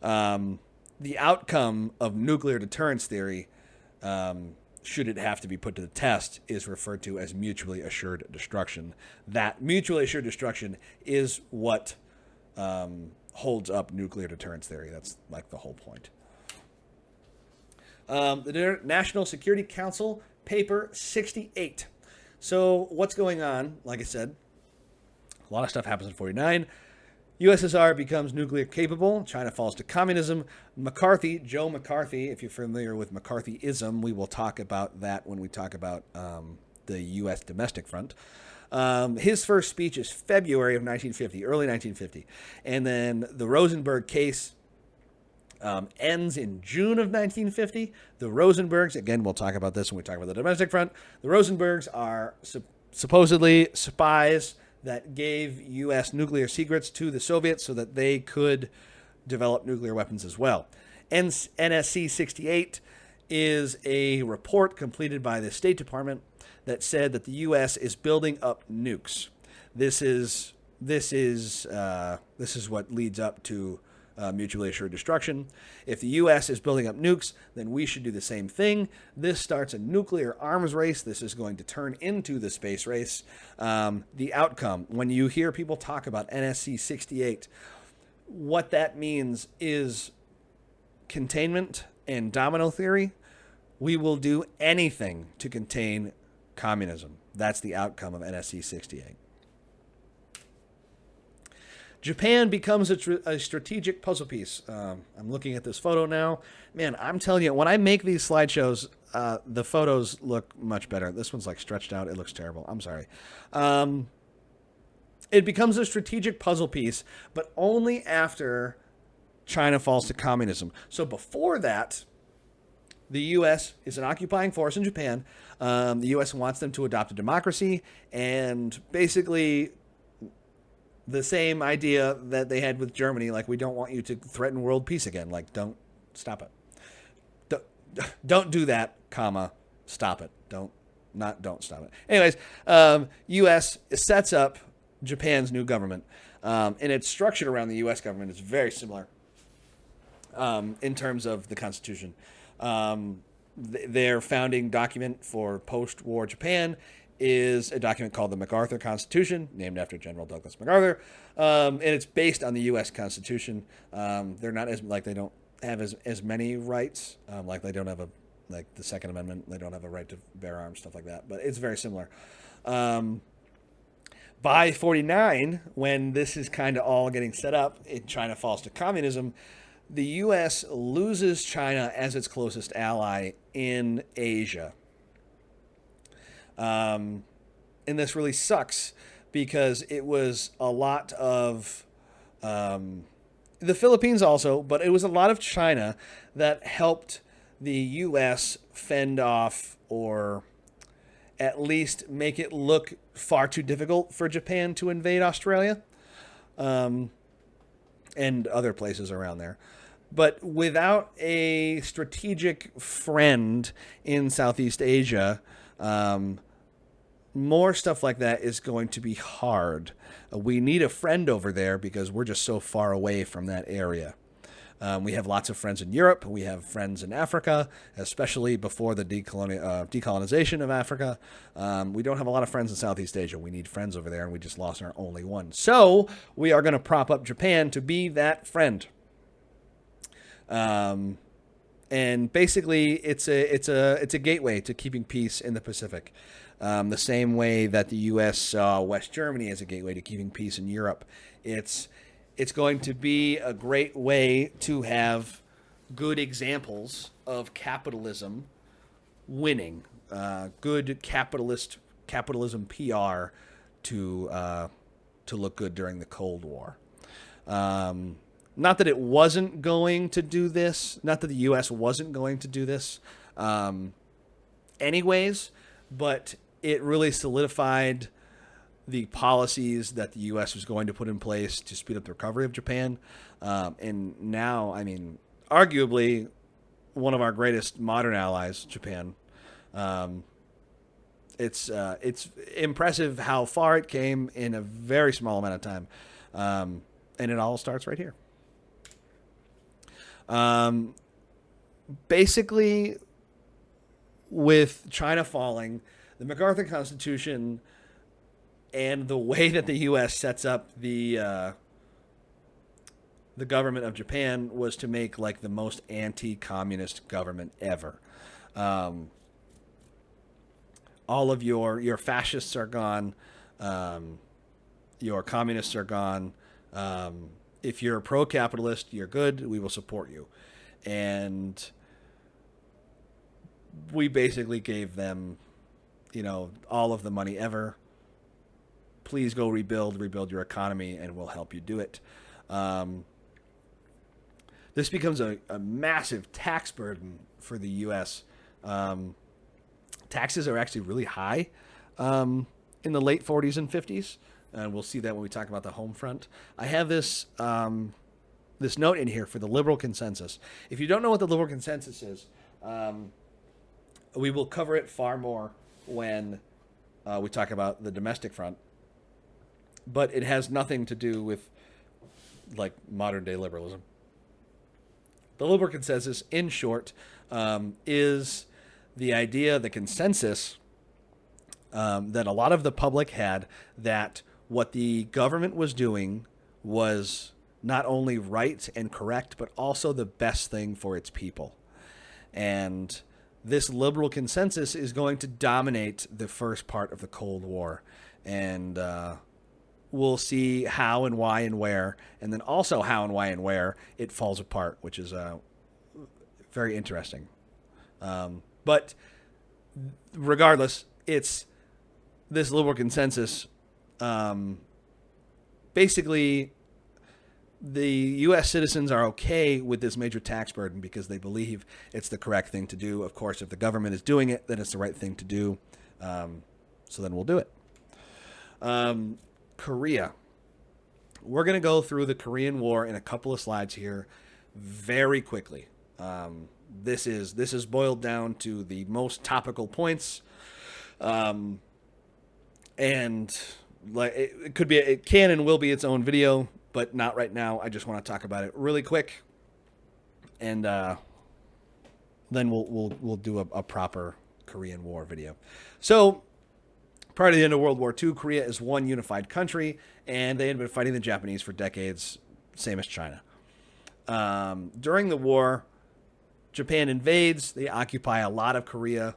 The outcome of nuclear deterrence theory, should it have to be put to the test, is referred to as mutually assured destruction. That mutually assured destruction is what holds up nuclear deterrence theory. That's like the whole point. The National Security Council, paper 68. So what's going on? Like I said, a lot of stuff happens in 49. USSR becomes nuclear capable. China falls to communism. Joe McCarthy, if you're familiar with McCarthyism, we will talk about that when we talk about the U.S. domestic front. His first speech is February of 1950, early 1950. And then the Rosenberg case ends in June of 1950. The Rosenbergs, again, we'll talk about this when we talk about the domestic front. The Rosenbergs are supposedly spies that gave U.S. nuclear secrets to the Soviets so that they could develop nuclear weapons as well. NSC 68 is a report completed by the State Department that said that the U.S. is building up nukes. This is what leads up to mutually assured destruction. If the U.S. is building up nukes, then we should do the same thing. This starts a nuclear arms race. This is going to turn into the space race. The outcome, when you hear people talk about NSC 68, what that means is containment and domino theory. We will do anything to contain communism. That's the outcome of NSC 68. Japan becomes a strategic puzzle piece. I'm looking at this photo now. Man, I'm telling you, when I make these slideshows, the photos look much better. This one's like stretched out. It looks terrible. I'm sorry. It becomes a strategic puzzle piece, but only after China falls to communism. So before that, the U.S. is an occupying force in Japan. The U.S. wants them to adopt a democracy, and basically the same idea that they had with Germany, like, we don't want you to threaten world peace again. Like, don't stop it. Don't do that, comma, stop it. Don't stop it. Anyways, U.S. sets up Japan's new government, and it's structured around the U.S. government. It's very similar in terms of the Constitution. Their founding document for post-war Japan is a document called the MacArthur Constitution, named after General Douglas MacArthur, and it's based on the U.S. Constitution. They're not they don't have as many rights, like they don't have like the Second Amendment. They don't have a right to bear arms, stuff like that. But it's very similar. By 49, when this is kind of all getting set up, China falls to communism. The U.S. loses China as its closest ally in Asia. And this really sucks because it was a lot of the Philippines also, but it was a lot of China that helped the U.S. fend off, or at least make it look far too difficult for Japan to invade Australia and other places around there. But without a strategic friend in Southeast Asia, more stuff like that is going to be hard. We need a friend over there because we're just so far away from that area. We have lots of friends in Europe. We have friends in Africa, especially before the decolonization of Africa. We don't have a lot of friends in Southeast Asia. We need friends over there, and we just lost our only one. So we are going to prop up Japan to be that friend. And basically, it's a gateway to keeping peace in the Pacific. The same way that the U.S. saw West Germany as a gateway to keeping peace in Europe. It's going to be a great way to have good examples of capitalism winning. Good capitalism PR to look good during the Cold War. Not that it wasn't going to do this. Not that the U.S. wasn't going to do this anyways, but it really solidified the policies that the U.S. was going to put in place to speed up the recovery of Japan. And now, I mean, arguably one of our greatest modern allies, Japan. It's impressive how far it came in a very small amount of time. And it all starts right here. Basically, with China falling, the MacArthur Constitution and the way that the U.S. sets up the government of Japan was to make like the most anti-communist government ever. All of your fascists are gone. Your communists are gone. If you're a pro-capitalist, you're good. We will support you. And we basically gave them, all of the money ever. Please go rebuild your economy, and we'll help you do it. This becomes a massive tax burden for the U.S. Taxes are actually really high in the late 40s and 50s. And we'll see that when we talk about the home front. I have this this note in here for the liberal consensus. If you don't know what the liberal consensus is, we will cover it far more when we talk about the domestic front. But it has nothing to do with like modern day liberalism. The liberal consensus, in short, is the idea, the consensus that a lot of the public had, that what the government was doing was not only right and correct, but also the best thing for its people. And this liberal consensus is going to dominate the first part of the Cold War. And we'll see how and why and where, and then also how and why and where it falls apart, which is very interesting. But regardless, it's this liberal consensus. Basically, the U.S. citizens are okay with this major tax burden because they believe it's the correct thing to do. Of course, if the government is doing it, then it's the right thing to do. So then we'll do it. Korea. We're going to go through the Korean War in a couple of slides here very quickly. This is boiled down to the most topical points. And like it can and will be its own video, but not right now. I just want to talk about it really quick, and then we'll do a proper Korean War video. So, prior to the end of World War II, Korea is one unified country, and they had been fighting the Japanese for decades, same as China. During the war, Japan invades. They occupy a lot of Korea,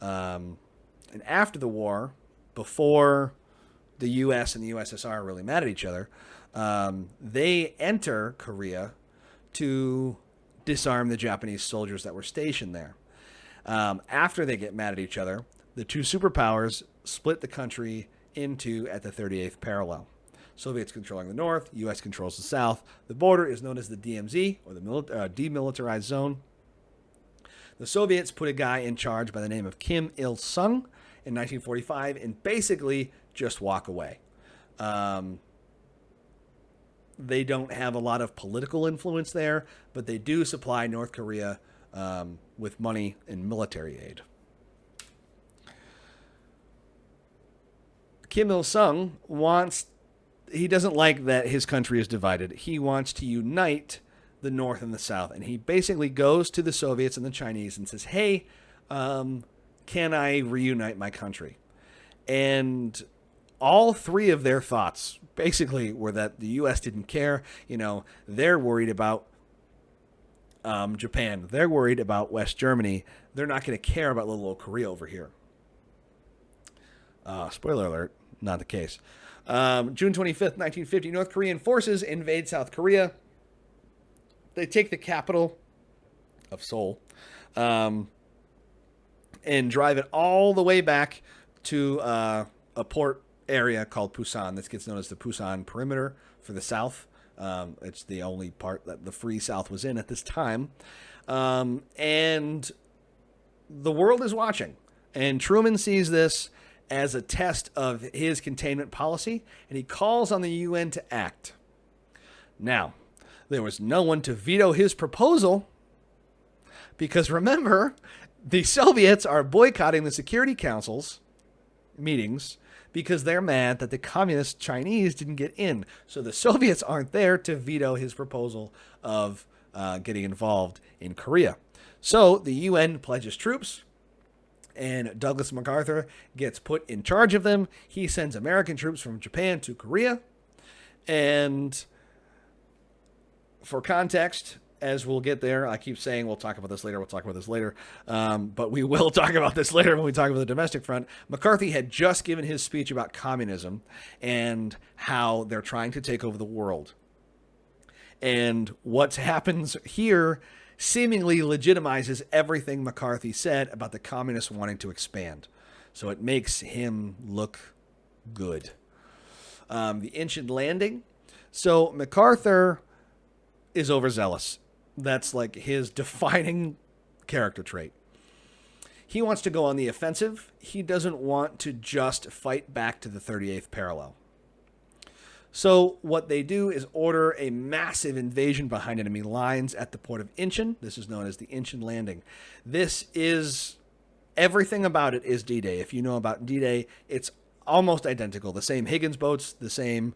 and after the war, before the U.S. and the USSR are really mad at each other, they enter Korea to disarm the Japanese soldiers that were stationed there. After they get mad at each other, the two superpowers split the country into at the 38th parallel. Soviets controlling the north, U.S. controls the south. The border is known as the DMZ, or the demilitarized zone. The Soviets put a guy in charge by the name of Kim Il-sung in 1945 and basically just walk away. They don't have a lot of political influence there, but they do supply North Korea with money and military aid. Kim Il-sung he doesn't like that his country is divided. He wants to unite the North and the South. And he basically goes to the Soviets and the Chinese and says, hey, can I reunite my country? And all three of their thoughts basically were that the U.S. didn't care. You know, they're worried about Japan. They're worried about West Germany. They're not going to care about little old Korea over here. Spoiler alert, not the case. June 25th, 1950, North Korean forces invade South Korea. They take the capital of Seoul and drive it all the way back to a port area called Busan. This gets known as the Busan Perimeter for the South. It's the only part that the Free South was in at this time. And the world is watching. And Truman sees this as a test of his containment policy, and he calls on the UN to act. Now, there was no one to veto his proposal because, remember, the Soviets are boycotting the Security Council's meetings because they're mad that the communist Chinese didn't get in. So the Soviets aren't there to veto his proposal of getting involved in Korea. So the UN pledges troops, and Douglas MacArthur gets put in charge of them. He sends American troops from Japan to Korea. And for context, as we'll get there, I keep saying we'll talk about this later, but we will talk about this later when we talk about the domestic front. McCarthy had just given his speech about communism and how they're trying to take over the world. And what happens here seemingly legitimizes everything McCarthy said about the communists wanting to expand. So it makes him look good. The Incheon landing. So MacArthur is overzealous. That's like his defining character trait. He wants to go on the offensive. He doesn't want to just fight back to the 38th parallel. So what they do is order a massive invasion behind enemy lines at the port of Incheon. This is known as the Incheon Landing. This is, everything about it is D-Day. If you know about D-Day, it's almost identical. The same Higgins boats, the same,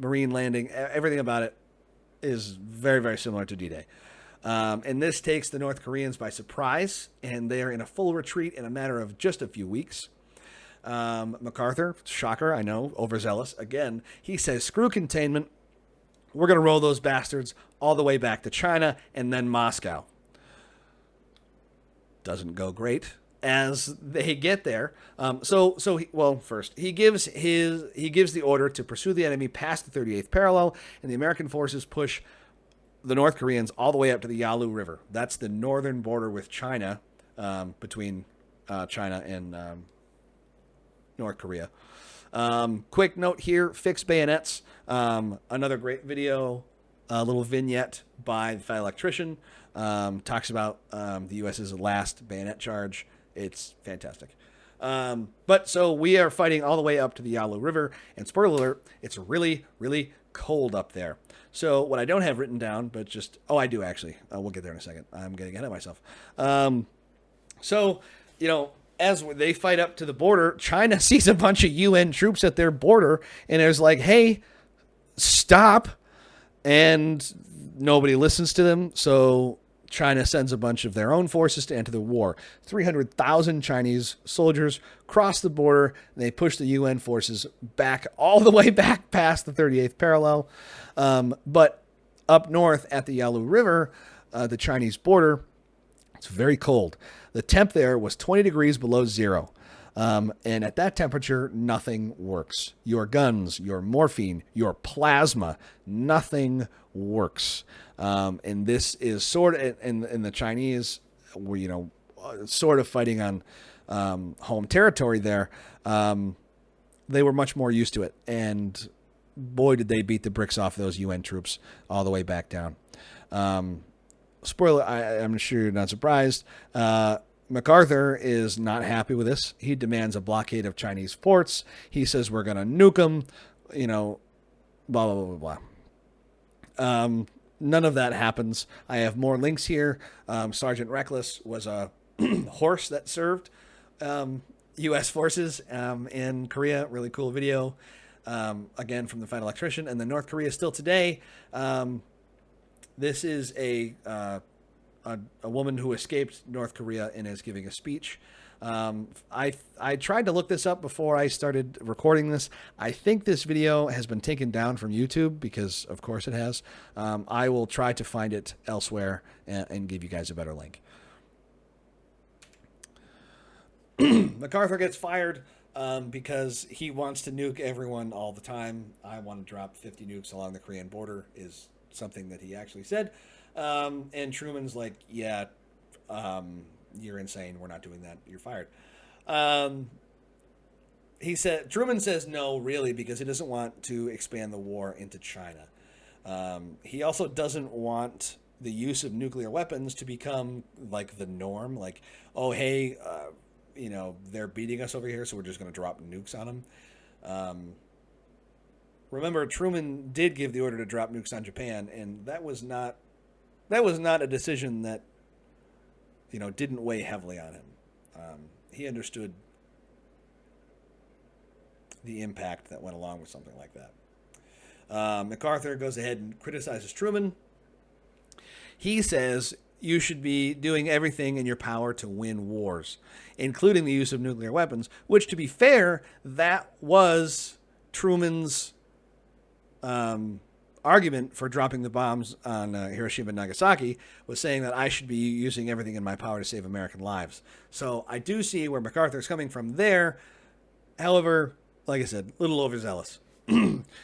Marine landing, everything about it is very, very similar to D-Day. And this takes the North Koreans by surprise, and they are in a full retreat in a matter of just a few weeks. MacArthur, shocker, I know, overzealous. Again, he says, screw containment. We're going to roll those bastards all the way back to China and then Moscow. Doesn't go great as they get there. First he gives the order to pursue the enemy past the 38th parallel, and the American forces push the North Koreans all the way up to the Yalu River. That's the northern border with China, between China and North Korea. Quick note here: fix bayonets. Another great video, a little vignette by the Fat Electrician. Talks about the U.S.'s last bayonet charge. It's fantastic. But so we are fighting all the way up to the Yalu River, and spoiler alert, it's really, really cold up there. So what I don't have written down, but just, I do actually. We'll get there in a second. I'm getting ahead of myself. As they fight up to the border, China sees a bunch of UN troops at their border, and is like, hey, stop. And nobody listens to them. So China sends a bunch of their own forces to enter the war. 300,000 Chinese soldiers cross the border. And they push the UN forces back all the way back past the 38th parallel. But up north at the Yalu River, the Chinese border, it's very cold. The temp there was 20 degrees below zero. And at that temperature, nothing works. Your guns, your morphine, your plasma, nothing works. And this is sort of, and the Chinese were, sort of fighting on home territory there. They were much more used to it. And boy, did they beat the bricks off those UN troops all the way back down. Spoiler, I'm sure you're not surprised. MacArthur is not happy with this. He demands a blockade of Chinese ports. He says we're going to nuke them, blah, blah, blah, blah. None of that happens. I have more links here. Sergeant Reckless was a horse that served U.S. forces in Korea. Really cool video. Again, from the Fat Electrician. And then North Korea still today. This is a woman who escaped North Korea and is giving a speech. I tried to look this up before I started recording this. I think this video has been taken down from YouTube because, of course, it has. I will try to find it elsewhere and give you guys a better link. MacArthur gets fired because he wants to nuke everyone all the time. I want to drop 50 nukes along the Korean border is something that he actually said. And Truman's like, yeah, you're insane. We're not doing that. You're fired. Truman says no, really, because he doesn't want to expand the war into China. He also doesn't want the use of nuclear weapons to become like the norm. Like, oh, hey, they're beating us over here, so we're just going to drop nukes on them. Remember, Truman did give the order to drop nukes on Japan, and that was not a decision that, didn't weigh heavily on him. He understood the impact that went along with something like that. MacArthur goes ahead and criticizes Truman. He says you should be doing everything in your power to win wars, including the use of nuclear weapons, which, to be fair, that was Truman's argument for dropping the bombs on Hiroshima and Nagasaki, was saying that I should be using everything in my power to save American lives. So I do see where MacArthur's coming from there. However, like I said, a little overzealous.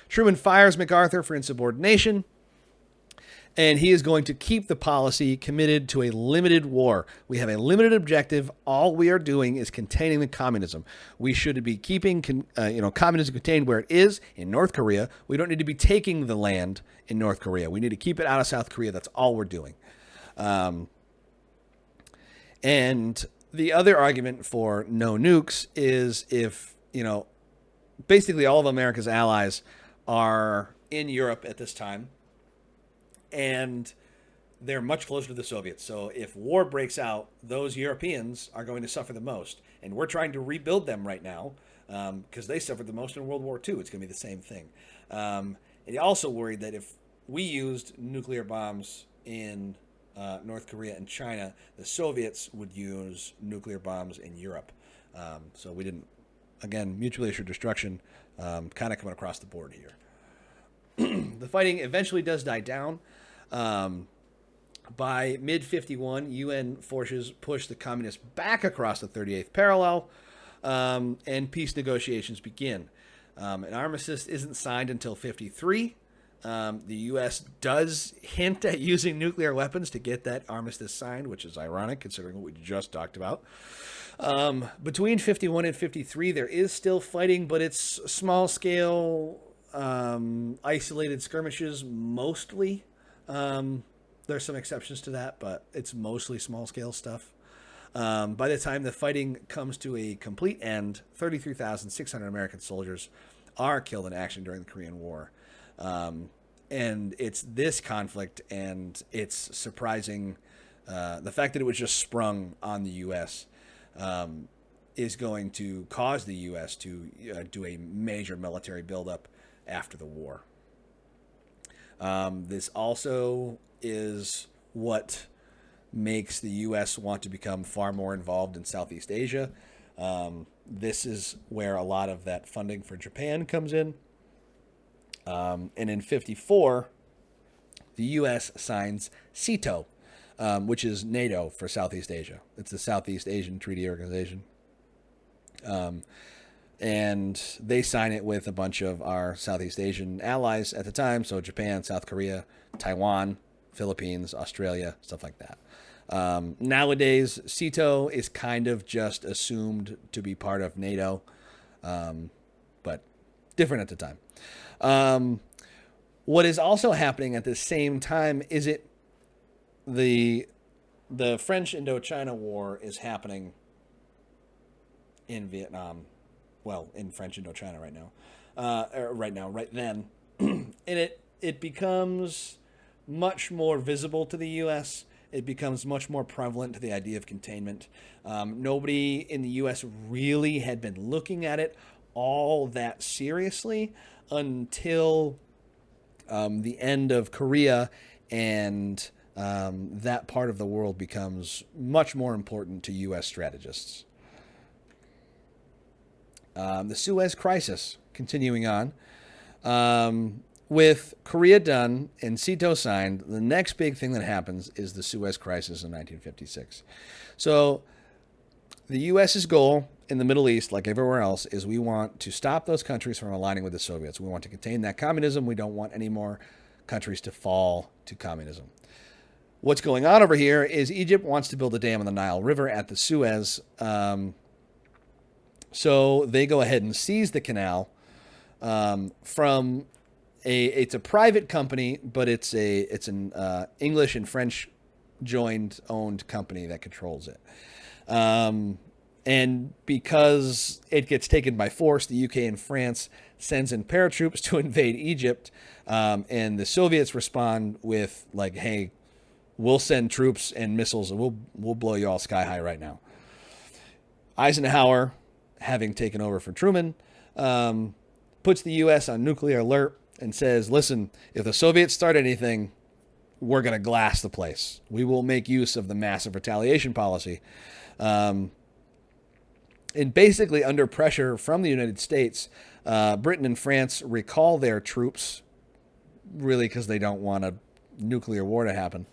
Truman fires MacArthur for insubordination, and he is going to keep the policy committed to a limited war. We have a limited objective. All we are doing is containing the communism. We should be keeping communism contained where it is in North Korea. We don't need to be taking the land in North Korea. We need to keep it out of South Korea. That's all we're doing. And the other argument for no nukes is if, basically all of America's allies are in Europe at this time, and they're much closer to the Soviets. So if war breaks out, those Europeans are going to suffer the most. And we're trying to rebuild them right now because they suffered the most in World War II. It's going to be the same thing. And he also worried that if we used nuclear bombs in North Korea and China. The Soviets would use nuclear bombs in Europe. So we didn't, again, mutually assured destruction, kind of coming across the board here. The fighting eventually does die down. By mid 51, UN forces pushed the communists back across the 38th parallel, and peace negotiations begin. An armistice isn't signed until 53. The U.S. does hint at using nuclear weapons to get that armistice signed, which is ironic considering what we just talked about. Between 51 and 53, there is still fighting, but it's small scale, isolated skirmishes mostly. There's some exceptions to that, but it's mostly small scale stuff. By the time the fighting comes to a complete end, 33,600 American soldiers are killed in action during the Korean War. And it's this conflict and it's surprising, the fact that it was just sprung on the U.S. Is going to cause the U.S. to do a major military buildup after the war. This also is what makes the U.S. want to become far more involved in Southeast Asia. This is where a lot of that funding for Japan comes in. And in 54, the U.S. signs SEATO, which is NATO for Southeast Asia. It's the Southeast Asian Treaty Organization. And they sign it with a bunch of our Southeast Asian allies at the time. So Japan, South Korea, Taiwan, Philippines, Australia, stuff like that. Nowadays, SEATO is kind of just assumed to be part of NATO, but different at the time. What is also happening at the same time is the French Indochina War is happening in Vietnam. Well, in French Indochina right now. Right then. And it becomes much more visible to the U.S. It becomes much more prevalent to the idea of containment. Nobody in the U.S. really had been looking at it all that seriously until the end of Korea, and that part of the world becomes much more important to U.S. strategists. The Suez Crisis, continuing on. With Korea done and SEATO signed, the next big thing that happens is the Suez Crisis in 1956. So the U.S.'s goal in the Middle East, like everywhere else, is we want to stop those countries from aligning with the Soviets. We want to contain that communism. We don't want any more countries to fall to communism. What's going on over here is Egypt wants to build a dam on the Nile River at the Suez. So they go ahead and seize the canal from it's a private company, but it's an English and French joined owned company that controls it. And because it gets taken by force, the UK and France sends in paratroops to invade Egypt, and the Soviets respond with like, "Hey, we'll send troops and missiles, and we'll blow you all sky high right now." Eisenhower, having taken over for Truman, puts the U.S. on nuclear alert and says, listen, if the Soviets start anything, we're going to glass the place. We will make use of the massive retaliation policy. And basically under pressure from the United States, Britain and France recall their troops, really because they don't want a nuclear war to happen.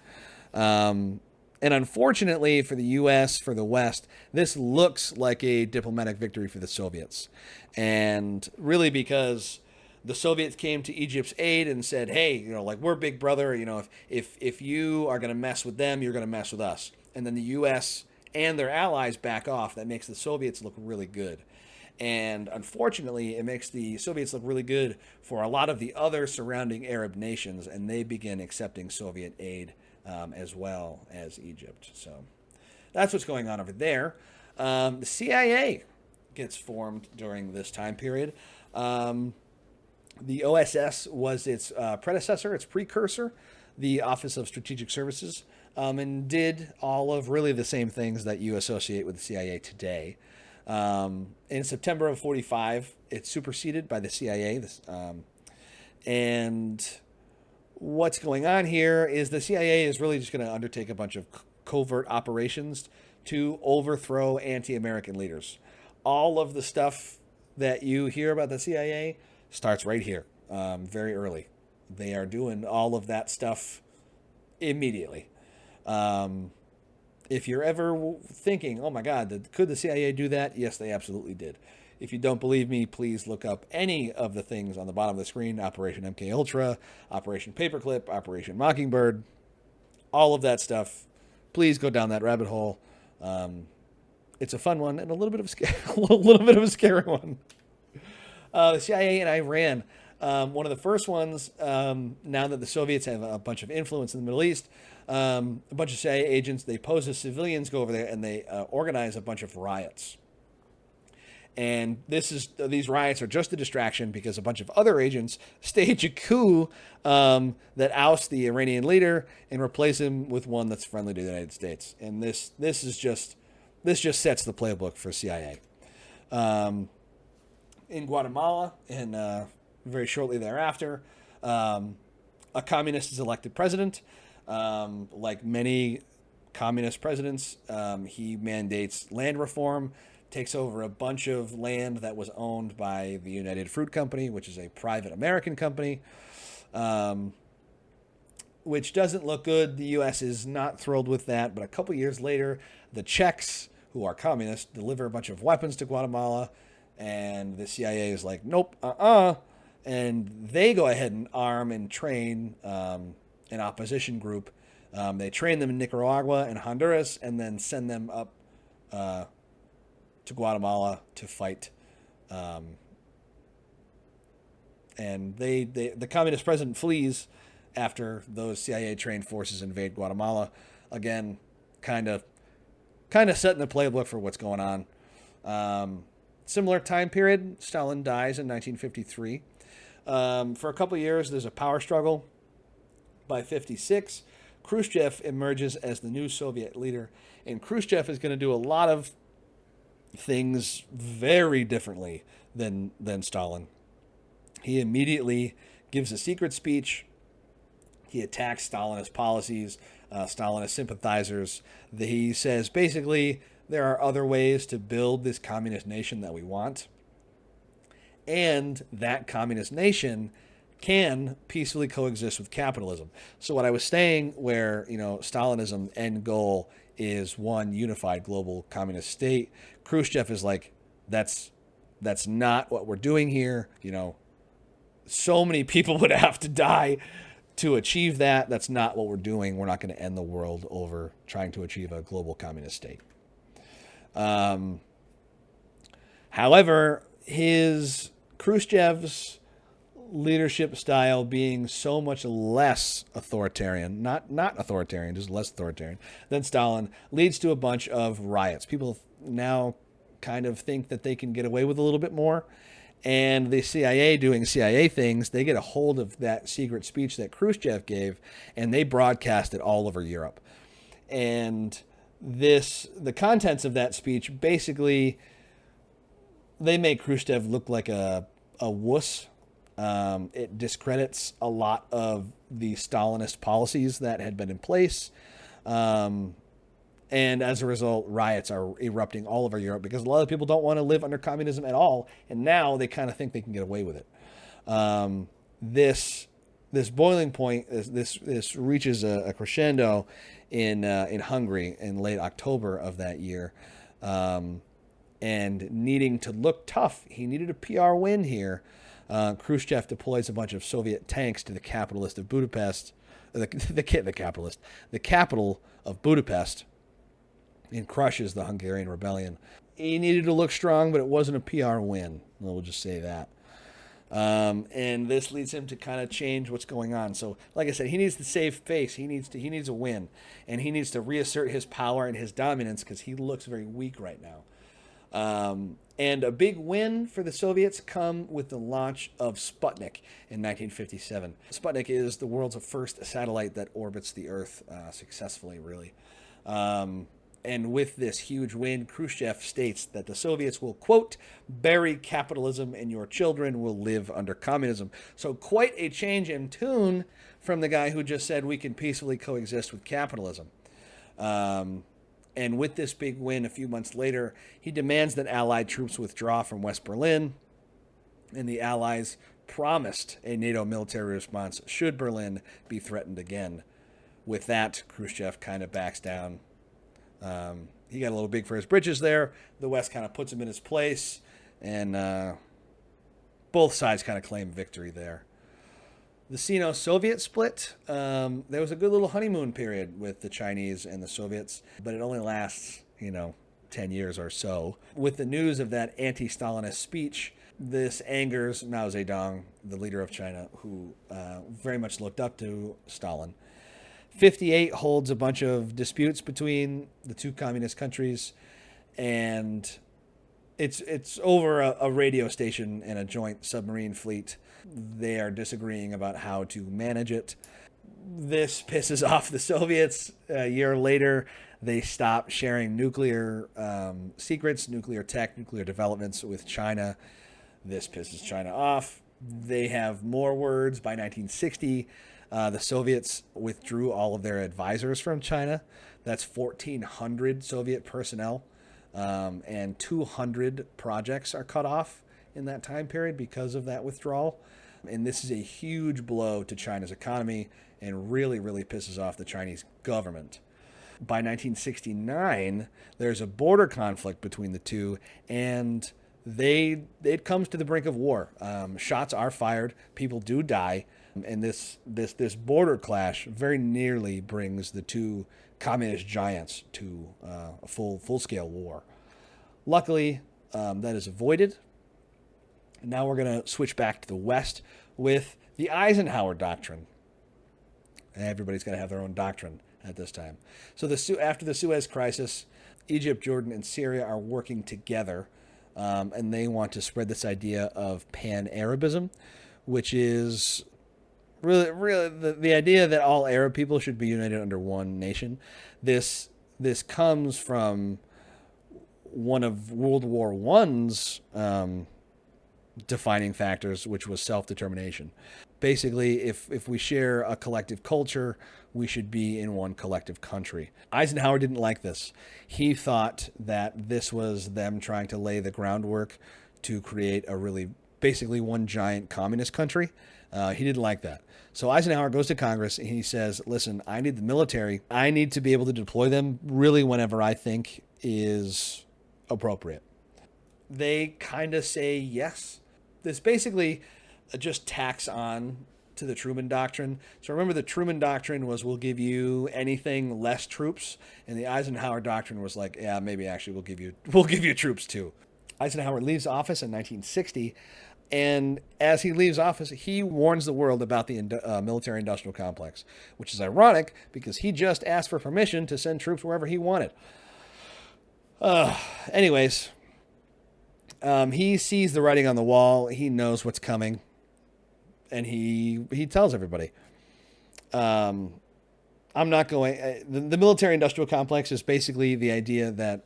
And unfortunately for the U.S., for the West, this looks like a diplomatic victory for the Soviets. And really because the Soviets came to Egypt's aid and said, hey, like we're big brother, if you are going to mess with them, you're going to mess with us. And then the U.S. and their allies back off. That makes the Soviets look really good. And unfortunately, it makes the Soviets look really good for a lot of the other surrounding Arab nations, and they begin accepting Soviet aid as well as Egypt. So that's what's going on over there. The CIA gets formed during this time period. The OSS was its predecessor, its precursor, the Office of Strategic Services, and did all of really the same things that you associate with the CIA today. In September of 45, it's superseded by the CIA. And what's going on here is the CIA is really just going to undertake a bunch of covert operations to overthrow anti-American leaders. All of the stuff that you hear about the CIA starts right here, very early. They are doing all of that stuff immediately. Um, if you're ever thinking, oh my God, could the CIA do that? Yes, they absolutely did. If you don't believe me, please look up any of the things on the bottom of the screen: Operation MK Ultra, Operation Paperclip, Operation Mockingbird, all of that stuff. Please go down that rabbit hole. Um, it's a fun one and a little bit of a a little bit of a scary one. The CIA in Iran, one of the first ones. Now that the Soviets have a bunch of influence in the Middle East, a bunch of CIA agents, they pose as civilians, go over there and they organize a bunch of riots. And these riots are just a distraction because a bunch of other agents stage a coup that ousts the Iranian leader and replace him with one that's friendly to the United States. And this just sets the playbook for CIA. In Guatemala, and very shortly thereafter, a communist is elected president. Like many communist presidents, he mandates land reform, takes over a bunch of land that was owned by the United Fruit Company, which is a private American company, which doesn't look good. The U.S. is not thrilled with that. But a couple years later, the Czechs, who are communists, deliver a bunch of weapons to Guatemala, and the CIA is like, nope, and they go ahead and arm and train an opposition group. They train them in Nicaragua and Honduras, and then send them up to Guatemala to fight. And the communist president flees after those CIA trained forces invade Guatemala. Again, kind of setting the playbook for what's going on. Similar time period, Stalin dies in 1953. For a couple of years, there's a power struggle. By 56, Khrushchev emerges as the new Soviet leader, and Khrushchev is going to do a lot of things very differently than Stalin. He immediately gives a secret speech. He attacks Stalinist policies, Stalinist sympathizers. He says basically there are other ways to build this communist nation that we want, and that communist nation can peacefully coexist with capitalism. So what I was saying, where Stalinism end goal is one unified global communist state, Khrushchev is like, that's not what we're doing here. So many people would have to die to achieve that. That's not what we're doing. We're not going to end the world over trying to achieve a global communist state. However, Khrushchev's leadership style being so much less authoritarian, not authoritarian, just less authoritarian than Stalin, leads to a bunch of riots. People now kind of think that they can get away with a little bit more. And the CIA doing CIA things, they get a hold of that secret speech that Khrushchev gave, and they broadcast it all over Europe. And the contents of that speech, basically, they make Khrushchev look like a wuss. It discredits a lot of the Stalinist policies that had been in place. And as a result, riots are erupting all over Europe because a lot of people don't want to live under communism at all. And now they kind of think they can get away with it. This boiling point, this reaches a crescendo in Hungary in late October of that year. And needing to look tough, he needed a PR win here. Khrushchev deploys a bunch of Soviet tanks to the capital of Budapest, the capital of Budapest, and crushes the Hungarian rebellion. He needed to look strong, but it wasn't a PR win. We'll just say that. And this leads him to kind of change what's going on. So, like I said, he needs to save face. He needs a win, and he needs to reassert his power and his dominance because he looks very weak right now. And a big win for the Soviets come with the launch of Sputnik in 1957. Sputnik is the world's first satellite that orbits the Earth successfully, really. And with this huge win, Khrushchev states that the Soviets will, quote, bury capitalism and your children will live under communism. So quite a change in tune from the guy who just said we can peacefully coexist with capitalism. And with this big win a few months later, he demands that Allied troops withdraw from West Berlin. And the Allies promised a NATO military response should Berlin be threatened again. With that, Khrushchev kind of backs down. He got a little big for his britches there. The West kind of puts him in his place, and both sides kind of claim victory there. The Sino-Soviet split, there was a good little honeymoon period with the Chinese and the Soviets, but it only lasts, 10 years or so. With the news of that anti-Stalinist speech, this angers Mao Zedong, the leader of China, who very much looked up to Stalin. 58 holds a bunch of disputes between the two communist countries, and it's over a radio station and a joint submarine fleet. They are disagreeing about how to manage it. This pisses off the Soviets. A year later, they stop sharing nuclear secrets, nuclear tech, nuclear developments with China. This pisses China off. They have more words. By 1960, the Soviets withdrew all of their advisors from China. That's 1,400 Soviet personnel, and 200 projects are cut off in that time period because of that withdrawal. And this is a huge blow to China's economy and really, really pisses off the Chinese government. By 1969, there's a border conflict between the two, and it comes to the brink of war. Shots are fired, people do die, and this border clash very nearly brings the two communist giants to a full-scale war. Luckily, that is avoided. And now we're going to switch back to the West with the Eisenhower Doctrine. Everybody's got to have their own doctrine at this time. So after the Suez Crisis, Egypt, Jordan, and Syria are working together, and they want to spread this idea of pan-Arabism, which is really the idea that all Arab people should be united under one nation. This comes from one of World War I's defining factors, which was self-determination. Basically, if we share a collective culture, we should be in one collective country. Eisenhower didn't like this. He thought that this was them trying to lay the groundwork to create basically one giant communist country. He didn't like that. So Eisenhower goes to Congress and he says, listen, I need the military. I need to be able to deploy them really whenever I think is appropriate. They kind of say yes. This basically just tacks on to the Truman Doctrine. So remember, the Truman Doctrine was we'll give you anything less troops, and the Eisenhower Doctrine was like, yeah, maybe actually we'll give you troops too. Eisenhower leaves office in 1960, and as he leaves office, he warns the world about the military-industrial complex, which is ironic because he just asked for permission to send troops wherever he wanted. Anyways, he sees the writing on the wall. He knows what's coming, and he tells everybody. I'm not going. The military-industrial complex is basically the idea that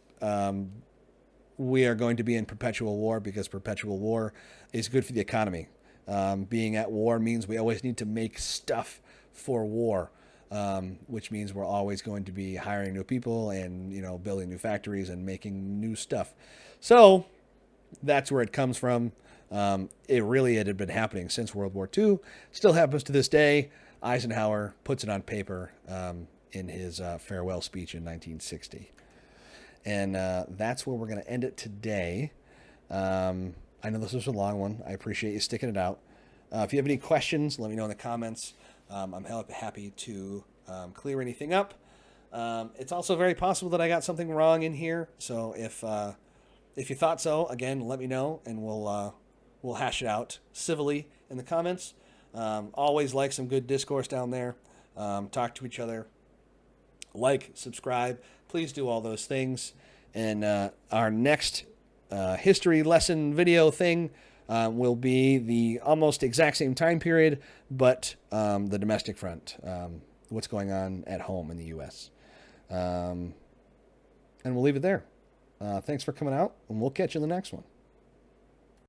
we are going to be in perpetual war because perpetual war is good for the economy. Being at war means we always need to make stuff for war, which means we're always going to be hiring new people and building new factories and making new stuff. So that's where it comes from. It had been happening since World War II. Still happens to this day. Eisenhower puts it on paper in his farewell speech in 1960. And that's where we're going to end it today. I know this was a long one. I appreciate you sticking it out. If you have any questions, let me know in the comments. I'm happy to clear anything up. It's also very possible that I got something wrong in here. So if you thought so, again, let me know, and we'll hash it out civilly in the comments. Always like some good discourse down there. Talk to each other. Like, subscribe. Please do all those things. And our next history lesson video thing will be the almost exact same time period, but the domestic front, what's going on at home in the U.S. And we'll leave it there. Thanks for coming out, and we'll catch you in the next one.